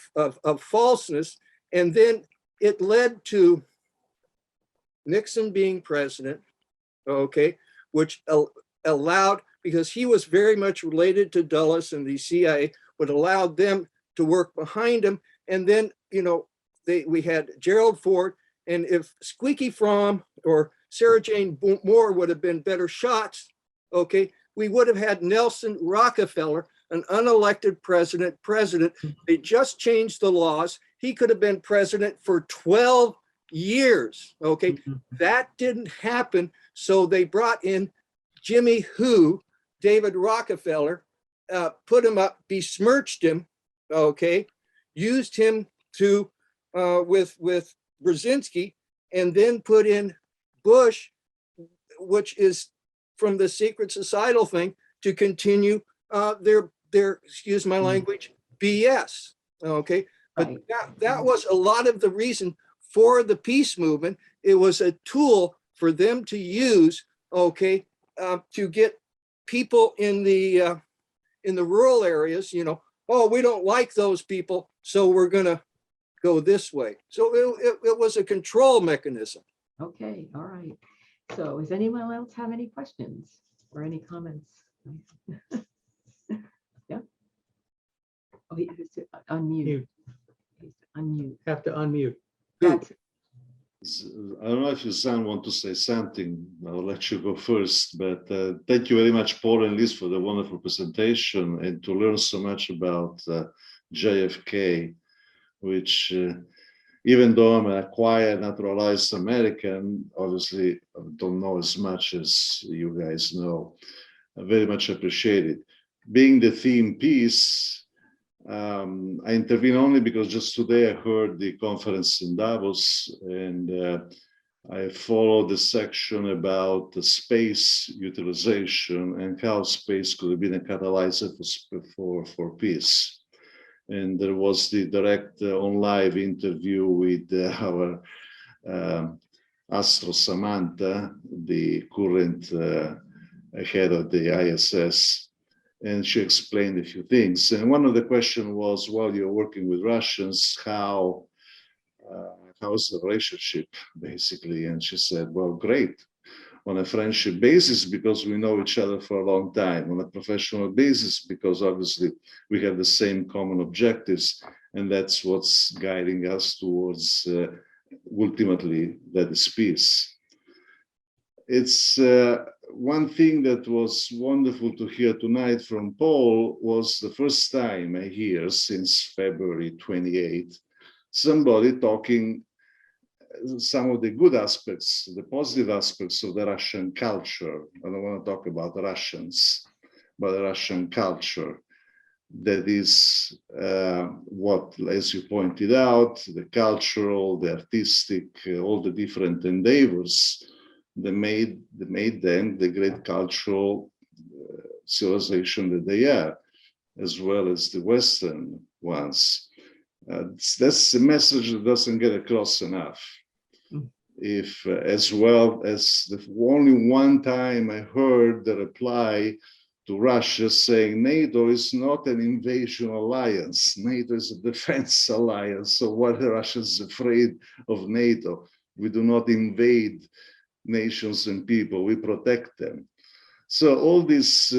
falseness. And then it led to Nixon being president, which allowed, because he was very much related to Dulles and the CIA, would allow them to work behind him. And then, we had Gerald Ford, and if Squeaky Fromm or Sarah Jane Moore would have been better shots, we would have had Nelson Rockefeller, an unelected president. They just changed the laws. He could have been president for 12 years. That didn't happen. So they brought in Jimmy Who, David Rockefeller, put him up, besmirched him, okay, used him to with Brzezinski, and then put in Bush, which is from the secret societal thing, to continue their excuse my language, BS. Okay, but Right. that was a lot of the reason for the peace movement. It was a tool for them to use, okay, to get people in the rural areas, you know, oh, we don't like those people, so we're gonna go this way. So it was a control mechanism. Okay, all right. So does anyone else have any questions or any comments? Yeah. Oh, he has to unmute. You Unmute. have to unmute. That's, I don't know if you, Sam, want to say something. I'll let you go first, but thank you very much, Paul and Liz, for the wonderful presentation and to learn so much about JFK, which even though I'm an acquired naturalized American, obviously I don't know as much as you guys know. I very much appreciate it. Being the theme peace, I intervene only because just today I heard the conference in Davos, and I followed the section about the space utilization and how space could have been a catalyzer for peace. And there was the direct on live interview with our Astro Samantha, the current head of the ISS. And she explained a few things. And one of the questions was, well, you're working with Russians, how's the relationship, basically? And she said, well, great, on a friendship basis, because we know each other for a long time, on a professional basis, because obviously we have the same common objectives, and that's what's guiding us towards, ultimately, that is peace. It's one thing that was wonderful to hear tonight from Paul was the first time I hear since February 28th, somebody talking some of the good aspects, the positive aspects of the Russian culture. I don't want to talk about the Russians, but the Russian culture. That is what, as you pointed out, the cultural, the artistic, all the different endeavors that made them the great cultural civilization that they are, as well as the Western ones. That's a message that doesn't get across enough. If, as well as the only one time I heard the reply to Russia saying NATO is not an invasion alliance, NATO is a defense alliance. So what are Russians afraid of NATO? We do not invade nations and people, we protect them. So all this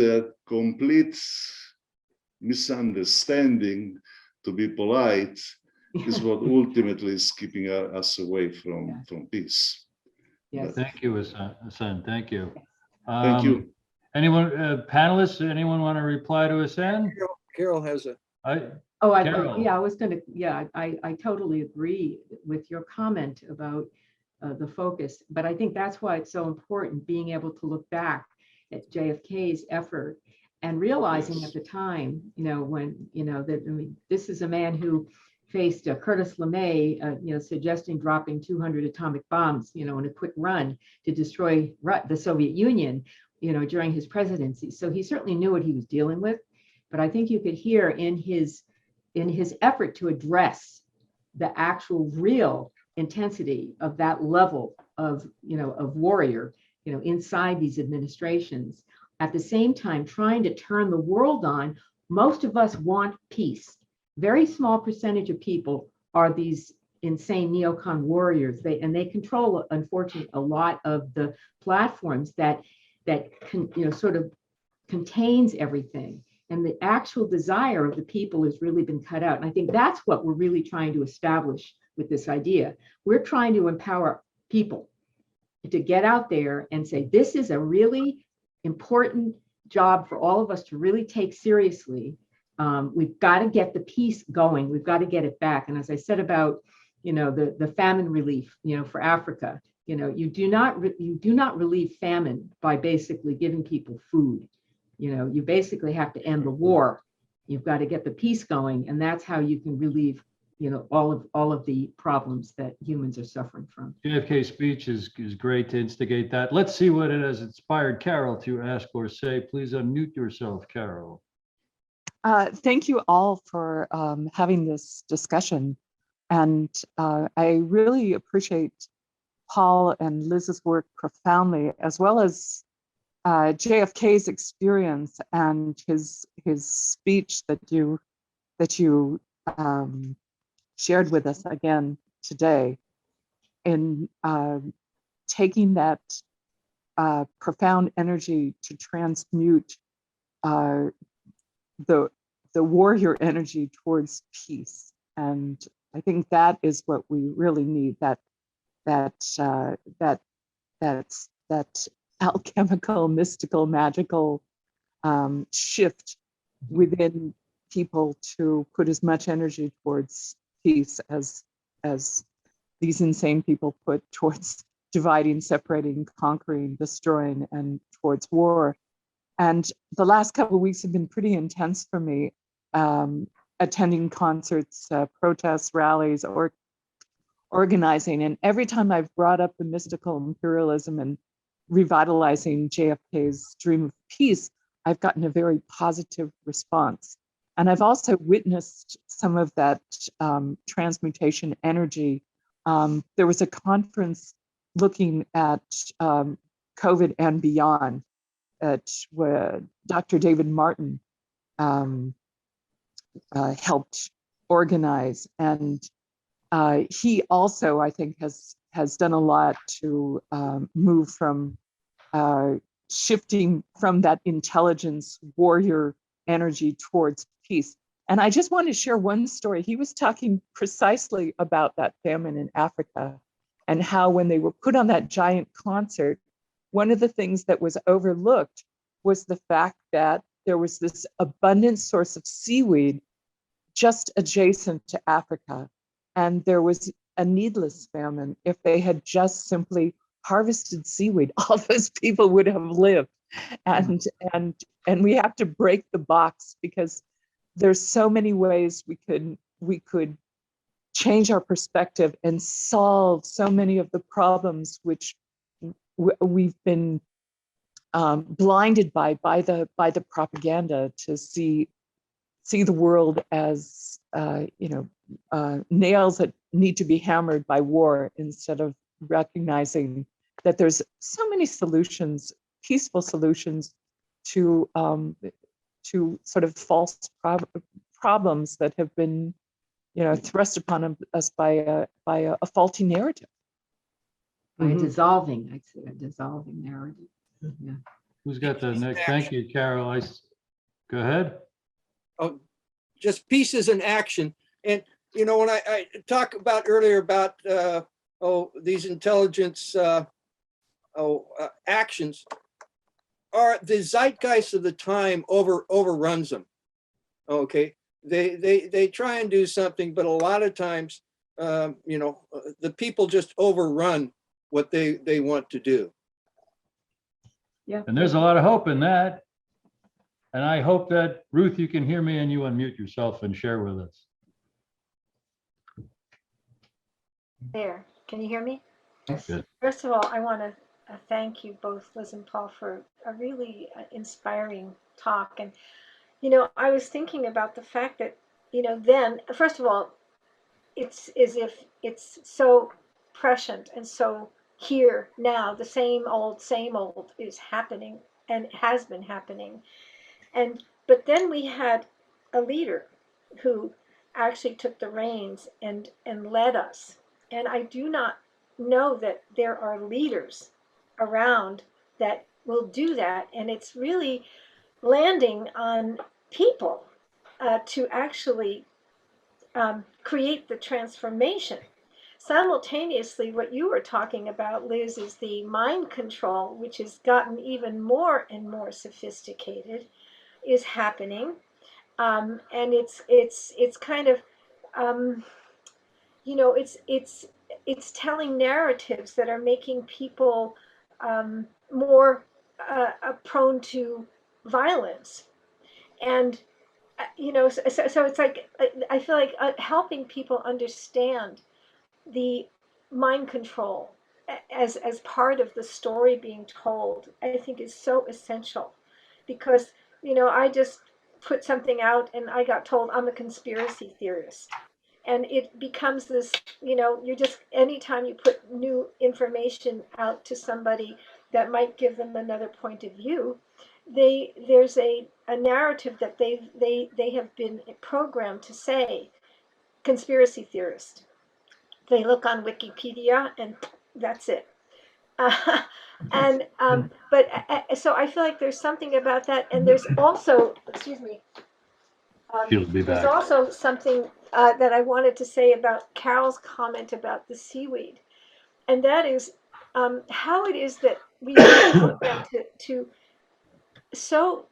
complete misunderstanding, to be polite, is what ultimately is keeping us away from peace. yes. Thank you, Hassan. Thank you. Thank you. Anyone, panelists, anyone want to reply to Hassan? Carol has a. Carol. Yeah, I was gonna, yeah, I totally agree with your comment about the focus, but I think that's why it's so important being able to look back at JFK's effort and realizing at the time, you know, when, you know, that, I mean, this is a man who faced Curtis LeMay, you know, suggesting dropping 200 atomic bombs, you know, in a quick run to destroy the Soviet Union, you know, during his presidency. So he certainly knew what he was dealing with, but I think you could hear in his effort to address the actual real intensity of that level of, you know, of warrior, you know, inside these administrations, at the same time trying to turn the world on. Most of us want peace. Very small percentage of people are these insane neocon warriors. They control, unfortunately, a lot of the platforms that you know, sort of contains everything. And the actual desire of the people has really been cut out. And I think that's what we're really trying to establish with this idea. We're trying to empower people to get out there and say, this is a really important job for all of us to really take seriously. We've got to get the peace going. We've got to get it back. And as I said about, you know, the famine relief, you know, for Africa, you know, you do not relieve famine by basically giving people food. You basically have to end the war. You've got to get the peace going, and that's how you can relieve, all of the problems that humans are suffering from. JFK's speech is great to instigate that. Let's see what it has inspired Carol to ask or say. Please unmute yourself, Carol. Thank you all for having this discussion. And I really appreciate Paul and Liz's work profoundly, as well as JFK's experience and his speech that you shared with us again today, in taking that profound energy to transmute the warrior energy towards peace. And I think that is what we really need, that alchemical, mystical, magical shift within people to put as much energy towards peace as these insane people put towards dividing, separating, conquering, destroying, and towards war. And the last couple of weeks have been pretty intense for me, attending concerts, protests, rallies, or organizing. And every time I've brought up the mystical imperialism and revitalizing JFK's dream of peace, I've gotten a very positive response. And I've also witnessed some of that transmutation energy. There was a conference looking at COVID and beyond, where Dr. David Martin helped organize. And he also, I think, has done a lot to move from shifting from that intelligence warrior energy towards peace. And I just want to share one story. He was talking precisely about that famine in Africa and how when they were put on that giant concert, one of the things that was overlooked was the fact that there was this abundant source of seaweed just adjacent to Africa. And there was a needless famine. If they had just simply harvested seaweed, all those people would have lived. And we have to break the box, because there's so many ways we could change our perspective and solve so many of the problems which we've been blinded by the propaganda to see the world as nails that need to be hammered by war, instead of recognizing that there's so many solutions, peaceful solutions to sort of false problems that have been thrust upon us by a faulty narrative. By a dissolving narrative. Yeah. Who's got the next? Thank you, Carol. Go ahead. Oh, just pieces in action. And when I talk about earlier about these intelligence actions, are the zeitgeist of the time overruns them. Okay, they try and do something, but a lot of times, the people just overrun what they want to do. Yeah. And there's a lot of hope in that. And I hope that, Ruth, you can hear me and you unmute yourself and share with us. There, can you hear me? Yes. Good. First of all, I want to thank you both, Liz and Paul, for a really inspiring talk. And, I was thinking about the fact that, then, first of all, it's as if it's so prescient and so here now, the same old is happening and has been happening. But then we had a leader who actually took the reins and led us. And I do not know that there are leaders around that will do that. And it's really landing on people to actually create the transformation. Simultaneously, what you were talking about, Liz, is the mind control, which has gotten even more and more sophisticated, is happening. And it's kind of, it's telling narratives that are making people more prone to violence. And so it's like I feel like helping people understand the mind control as part of the story being told, I think is so essential. Because I just put something out and I got told I'm a conspiracy theorist, and it becomes this, you just, anytime you put new information out to somebody that might give them another point of view, there's a narrative that they have been programmed to say conspiracy theorist. They look on Wikipedia and that's it. And but so I feel like there's something about that, and there's also, excuse me, She'll be there's back. also something that I wanted to say about Carol's comment about the seaweed, and that is how it is that we are programmed to so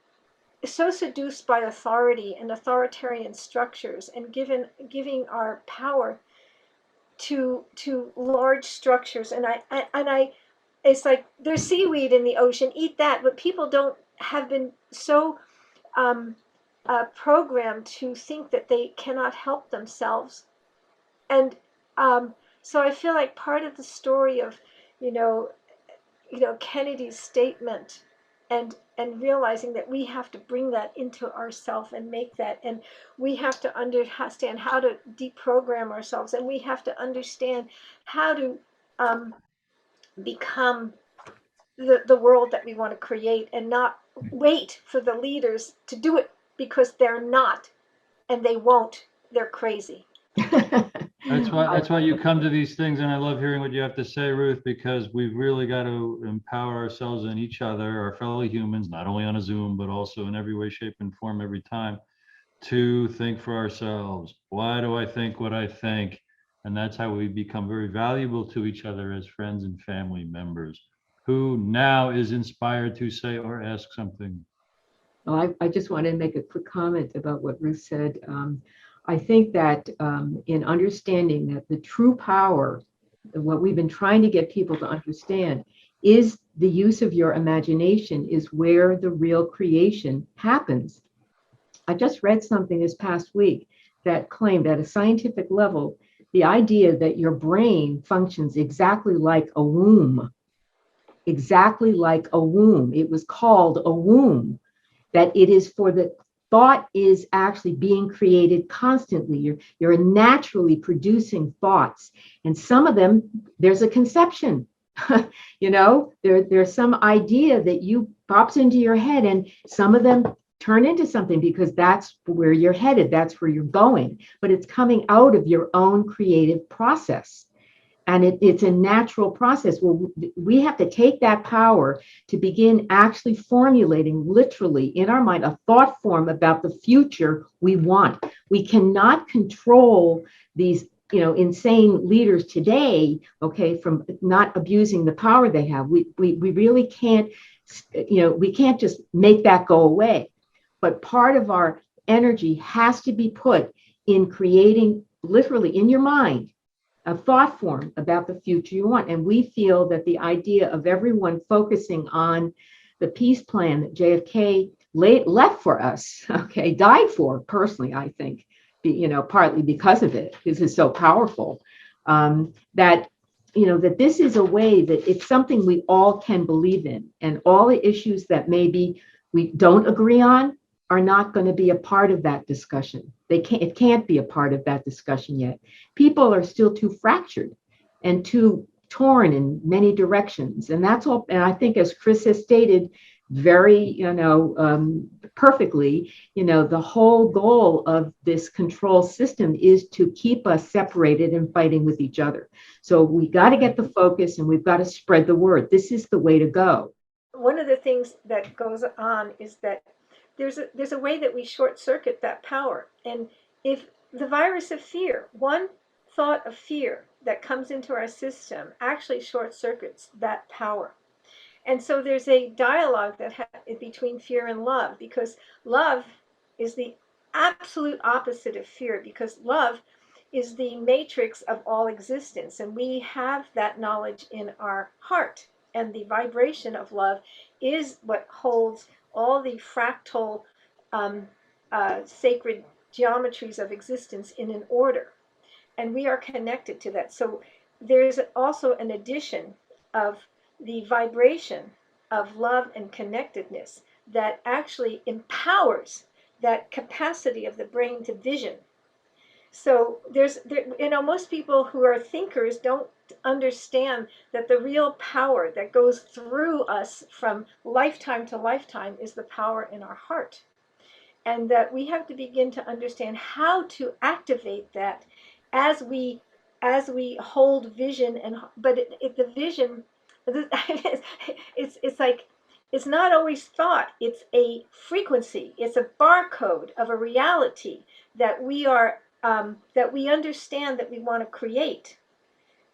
seduced by authority and authoritarian structures, and giving our power to large structures. And I it's like there's seaweed in the ocean, eat that. But people don't have been so programmed to think that they cannot help themselves. And so I feel like part of the story of Kennedy's statement, and realizing that we have to bring that into ourselves and make that, and we have to understand how to deprogram ourselves, and we have to understand how to become the world that we want to create, and not wait for the leaders to do it, because they're not, and they won't. They're crazy. That's why you come to these things, and I love hearing what you have to say, Ruth, because we've really got to empower ourselves and each other, our fellow humans, not only on a Zoom, but also in every way, shape, and form every time, to think for ourselves. Why do I think what I think? And that's how we become very valuable to each other as friends and family members. Who now is inspired to say or ask something? Well, I just wanted to make a quick comment about what Ruth said. I think that in understanding that the true power, what we've been trying to get people to understand, is the use of your imagination is where the real creation happens. I just read something this past week that claimed at a scientific level, the idea that your brain functions exactly like a womb, exactly like a womb. It was called a womb, that it is for the thought is actually being created constantly. You're naturally producing thoughts, and some of them, there's a conception. There's some idea that you pops into your head, and some of them turn into something because that's where you're headed, that's where you're going, but it's coming out of your own creative process. And it's a natural process. Well, we have to take that power to begin actually formulating literally in our mind a thought form about the future we want. We cannot control these insane leaders today, okay, from not abusing the power they have. We really can't, we can't just make that go away. But part of our energy has to be put in creating literally in your mind a thought form about the future you want. And we feel that the idea of everyone focusing on the peace plan that JFK left for us, okay, died for, personally, I think, partly because of it, because it's so powerful, that this is a way that it's something we all can believe in. And all the issues that maybe we don't agree on are not going to be a part of that discussion. It can't be a part of that discussion yet. People are still too fractured and too torn in many directions. And that's all. And I think, as Chris has stated very, perfectly, the whole goal of this control system is to keep us separated and fighting with each other. So we got to get the focus, and we've got to spread the word. This is the way to go. One of the things that goes on is that there's a way that we short circuit that power. And if the virus of fear, one thought of fear that comes into our system actually short circuits that power. And so there's a dialogue that between fear and love, because love is the absolute opposite of fear, because love is the matrix of all existence, and we have that knowledge in our heart. And the vibration of love is what holds all the fractal sacred geometries of existence in an order. And we are connected to that. So there's also an addition of the vibration of love and connectedness that actually empowers that capacity of the brain to vision. So most people who are thinkers don't understand that the real power that goes through us from lifetime to lifetime is the power in our heart. And that we have to begin to understand how to activate that as we hold vision. But the vision, it's like, it's not always thought. It's a frequency. It's a barcode of a reality that we understand that we want to create.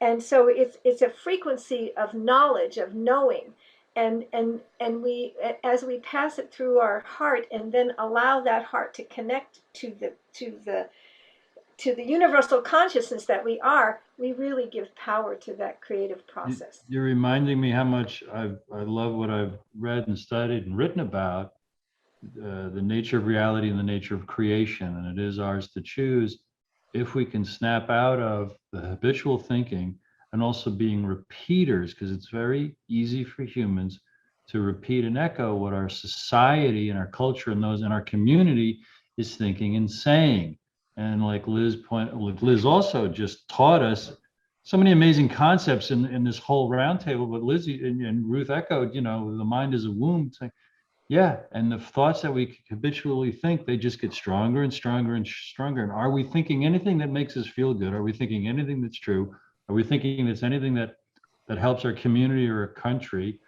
And so it's a frequency of knowledge, of knowing, and we, as we pass it through our heart and then allow that heart to connect to the universal consciousness that we are, we really give power to that creative process. You're reminding me how much I love what I've read and studied and written about the nature of reality and the nature of creation, and it is ours to choose if we can snap out of the habitual thinking and also being repeaters, because it's very easy for humans to repeat and echo what our society and our culture and those in our community is thinking and saying. And like Liz also just taught us so many amazing concepts in this whole roundtable, but Liz and Ruth echoed, the mind is a womb. It's like, yeah, and the thoughts that we habitually think, they just get stronger and stronger and stronger. And are we thinking anything that makes us feel good? Are we thinking anything that's true? Are we thinking that's anything that helps our community or a country?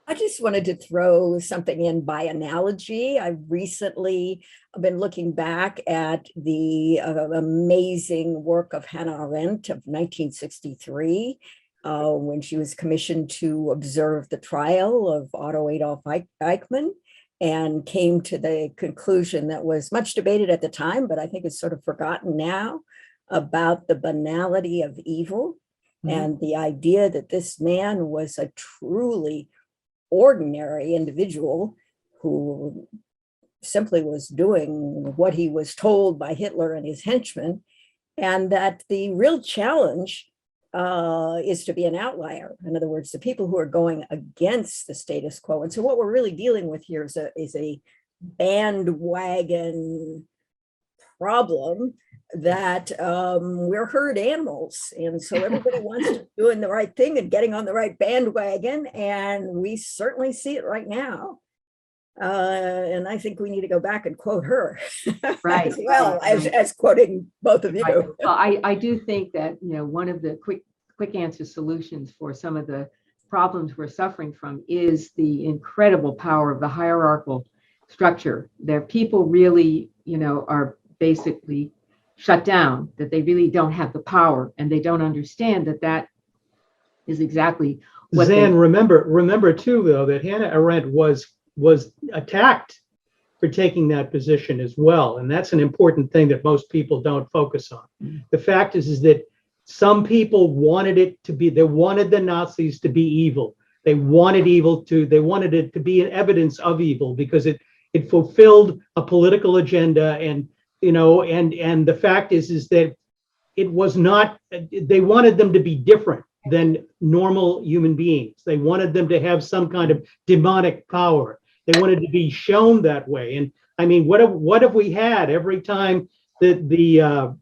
I just wanted to throw something in by analogy. I've recently been looking back at the amazing work of Hannah Arendt of 1963, when she was commissioned to observe the trial of Otto Adolf Eichmann, and came to the conclusion that was much debated at the time, but I think is sort of forgotten now, about the banality of evil. Mm-hmm. And the idea that this man was a truly ordinary individual who simply was doing what he was told by Hitler and his henchmen, and that the real challenge is to be an outlier. In other words, the people who are going against the status quo. And so what we're really dealing with here is a bandwagon problem that we're herd animals. And so everybody wants to be doing the right thing and getting on the right bandwagon. And we certainly see it right now. And I think we need to go back and quote her, right? As well as quoting both of you. Right. Well, I do think that one of the quick answer solutions for some of the problems we're suffering from is the incredible power of the hierarchical structure. There, people really are basically shut down, that they really don't have the power, and they don't understand that is exactly what. Zan, remember too, though, that Hannah Arendt was attacked for taking that position as well. And that's an important thing that most people don't focus on. Mm-hmm. The fact is that some people wanted it to be, they wanted the Nazis to be evil. They wanted it to be an evidence of evil because it fulfilled a political agenda. And, and the fact is that it was not, they wanted them to be different than normal human beings. They wanted them to have some kind of demonic power. They wanted to be shown that way. And I mean, what have we had every time that the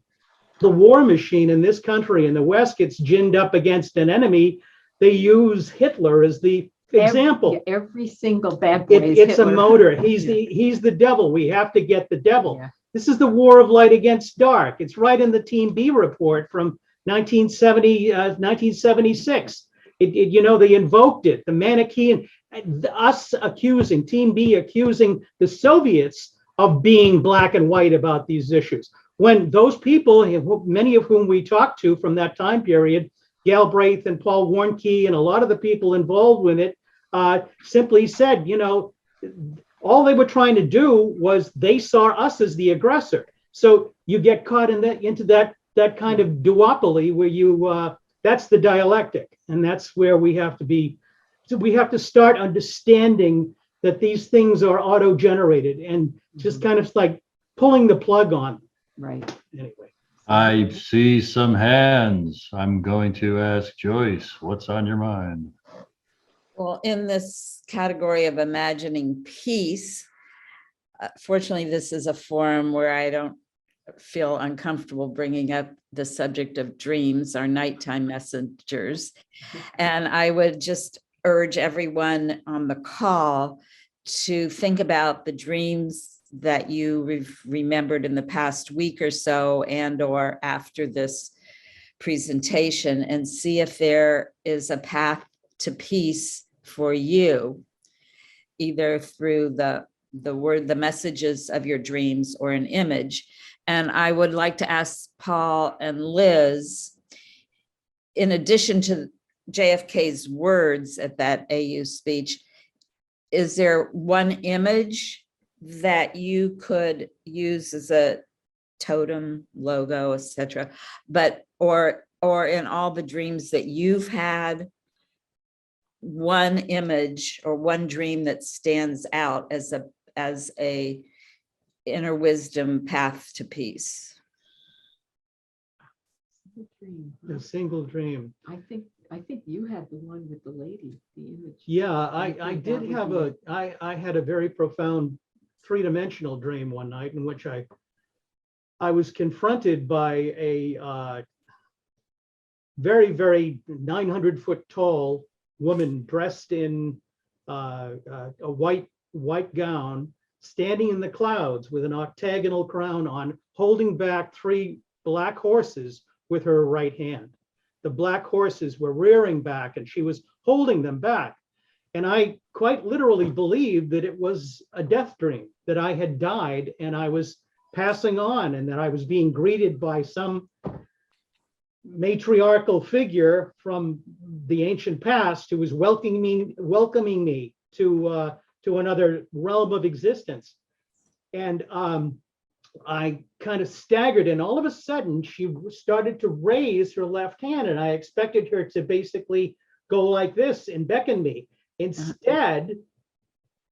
war machine in this country in the West gets ginned up against an enemy? They use Hitler as the example. Every single bad boy is it's Hitler. a motor. He's the devil. We have to get the devil. Yeah. This is the war of light against dark. It's right in the Team B report from 1976. They invoked it, the Manichaean, us accusing, Team B accusing the Soviets of being black and white about these issues. When those people, many of whom we talked to from that time period, Galbraith and Paul Warnke and a lot of the people involved with it, simply said, all they were trying to do was they saw us as the aggressor. So you get caught into that kind of duopoly where that's the dialectic. And that's where we have to be. So we have to start understanding that these things are auto-generated and just kind of like pulling the plug on. Right. Anyway. I see some hands. I'm going to ask Joyce, what's on your mind? Well, in this category of imagining peace, fortunately, this is a forum where I don't feel uncomfortable bringing up the subject of dreams, our nighttime messengers. And I would just urge everyone on the call to think about the dreams that you remembered in the past week or so and or after this presentation, and see if there is a path to peace for you, either through the word, the messages of your dreams, or an image. And I would like to ask Paul and Liz, in addition to JFK's words at that AU speech, is there one image that you could use as a totem, logo, etc., but or in all the dreams that you've had, one image or one dream that stands out as a inner wisdom path to peace? A single dream. I think you had the one with the lady, the image. Yeah, I I think did that would have be I had a very profound three-dimensional dream one night in which I was confronted by a very, very 900-foot tall woman dressed in a white gown, standing in the clouds with an octagonal crown on, holding back 3 black horses with her right hand. The black horses were rearing back and she was holding them back. And I quite literally believed that it was a death dream, that I had died and I was passing on, and that I was being greeted by some matriarchal figure from the ancient past who was welcoming me to another realm of existence. And I kind of staggered, and all of a sudden she started to raise her left hand, and I expected her to basically go like this and beckon me. Instead,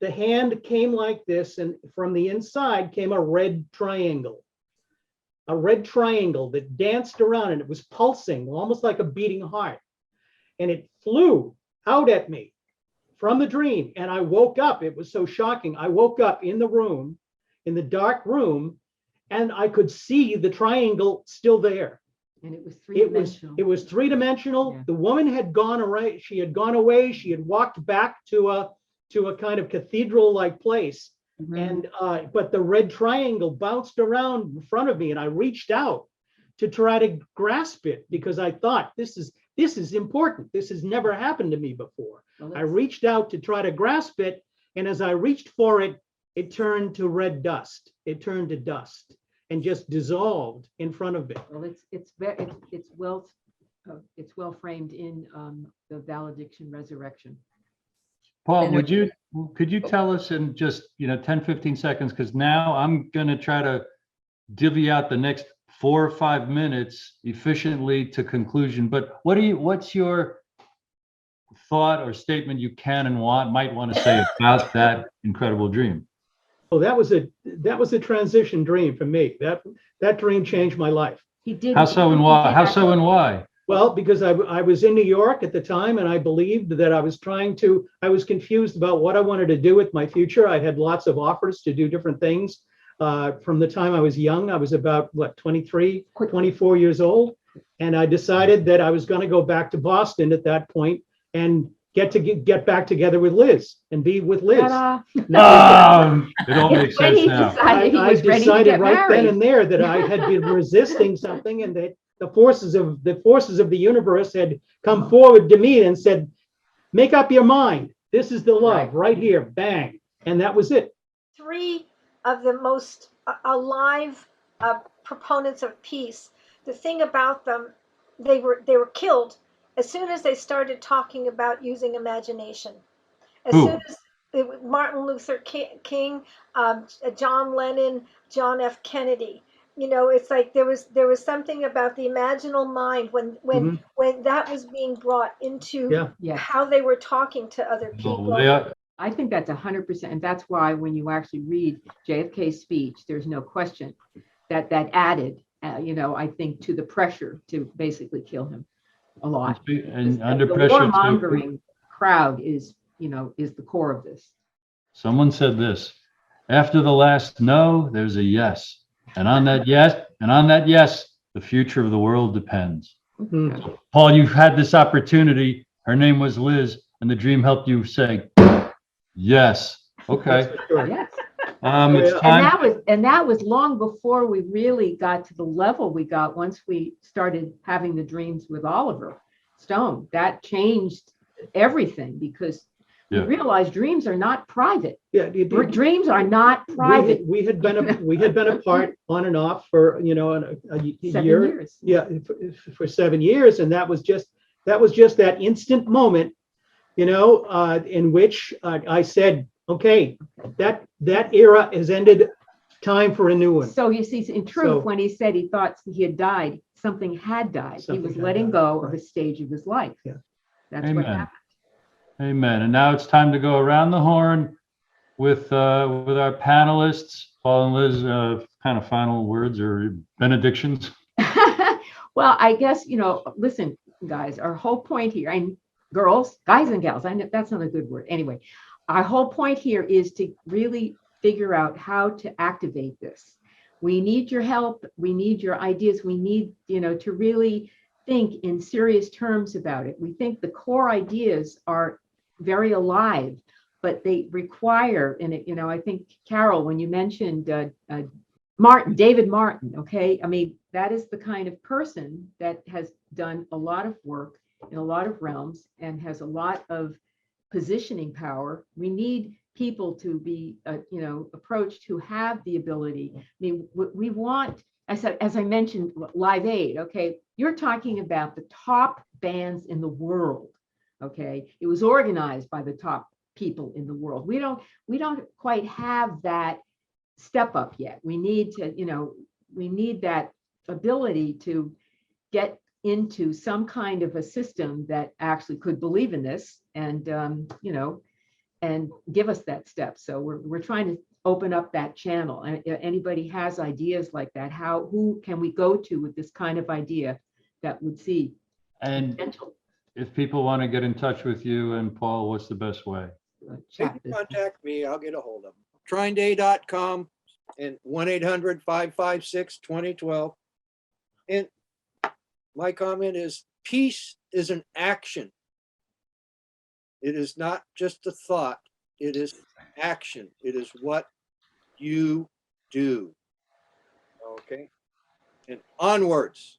the hand came like this, and from the inside came a red triangle that danced around, and it was pulsing almost like a beating heart. And it flew out at me from the dream. And I woke up. It was so shocking. I woke up in the room, in the dark room, and I could see the triangle still there. And it was three-dimensional. It was three-dimensional. Yeah. The woman had gone away. She had gone away. She had walked back to a kind of cathedral-like place. And but the red triangle bounced around in front of me, and I reached out to try to grasp it because I thought this is important. This has never happened to me before. Well, I reached out to try to grasp it, and as I reached for it, it turned to red dust. It turned to dust and just dissolved in front of me. Well, it's well framed in the Valediction Resurrection. Paul, could you tell us in just 10, 15 seconds, because now I'm going to try to divvy out the next 4 or 5 minutes efficiently to conclusion. But what's your thought or statement you can and might want to say about that incredible dream? Oh, that was a transition dream for me. That dream changed my life. He did. How so and why? How so and why? Well, because I was in New York at the time, and I believed that I was confused about what I wanted to do with my future. I had lots of offers to do different things. From the time I was young, I was about 23, 24 years old. And I decided that I was going to go back to Boston at that point and get back together with Liz and be with Liz. It all makes sense now. I decided right then and there that I had been resisting something, and that the forces of the universe had come forward to me and said, make up your mind. This is the love right here, bang. And that was it. 3 of the most alive proponents of peace. The thing about them, they were killed as soon as they started talking about using imagination. As soon as Martin Luther King, John Lennon, John F. Kennedy. It's like there was something about the imaginal mind when that was being brought into how they were talking to other people. I think that's 100%. And that's why when you actually read JFK's speech, there's no question that added, I think, to the pressure to basically kill him a lot. And under The pressure too. warmongering crowd is the core of this. Someone said this, after the last no, there's a yes. And on that yes, the future of the world depends. Mm. Paul, you've had this opportunity. Her name was Liz, and the dream helped you say, yes. Okay. That's for sure. Yes. It's Yeah. time. And that was long before we really got to the level we got once we started having the dreams with Oliver Stone. That changed everything because we Yeah. realized dreams are not private. Yeah, Dreams are not private. we had been apart on and off for a 7 year. years. Yeah, for 7 years, and that was just that instant moment, in which I said, okay, that era has ended. Time for a new one. So you see, in truth, So- when he said he thought he had died, something had died. He Something was had letting died, go of right. a stage of his life. Yeah. That's what Amen. happened. Amen. And now it's time to go around the horn with our panelists. Paul and Liz, kind of final words or benedictions. Well, I guess, listen, guys, our whole point here, and girls, guys and gals, I know that's not a good word. Anyway, our whole point here is to really figure out how to activate this. We need your help. We need your ideas. We need, to really think in serious terms about it. We think the core ideas are very alive, but they require, and I think, Carol, when you mentioned David Martin, okay? I mean, that is the kind of person that has done a lot of work in a lot of realms and has a lot of positioning power. We need people to be, approached who have the ability. I mean, we want, as I mentioned, Live Aid, okay? You're talking about the top bands in the world, okay? It was organized by the top people in the world. We don't quite have that step up yet. We need to, we need that ability to get into some kind of a system that actually could believe in this and, and give us that step. So we're trying to open up that channel. And if anybody has ideas like that, who can we go to with this kind of idea that would see And potential? if people want to get in touch with you and Paul, what's the best way? You Chat can this. contact me. I'll get a hold of them. TrineDay.com and 1-800-556-2012. And my comment is peace is an action. It is not just a thought. It is action. It is what you do. Okay. And onwards.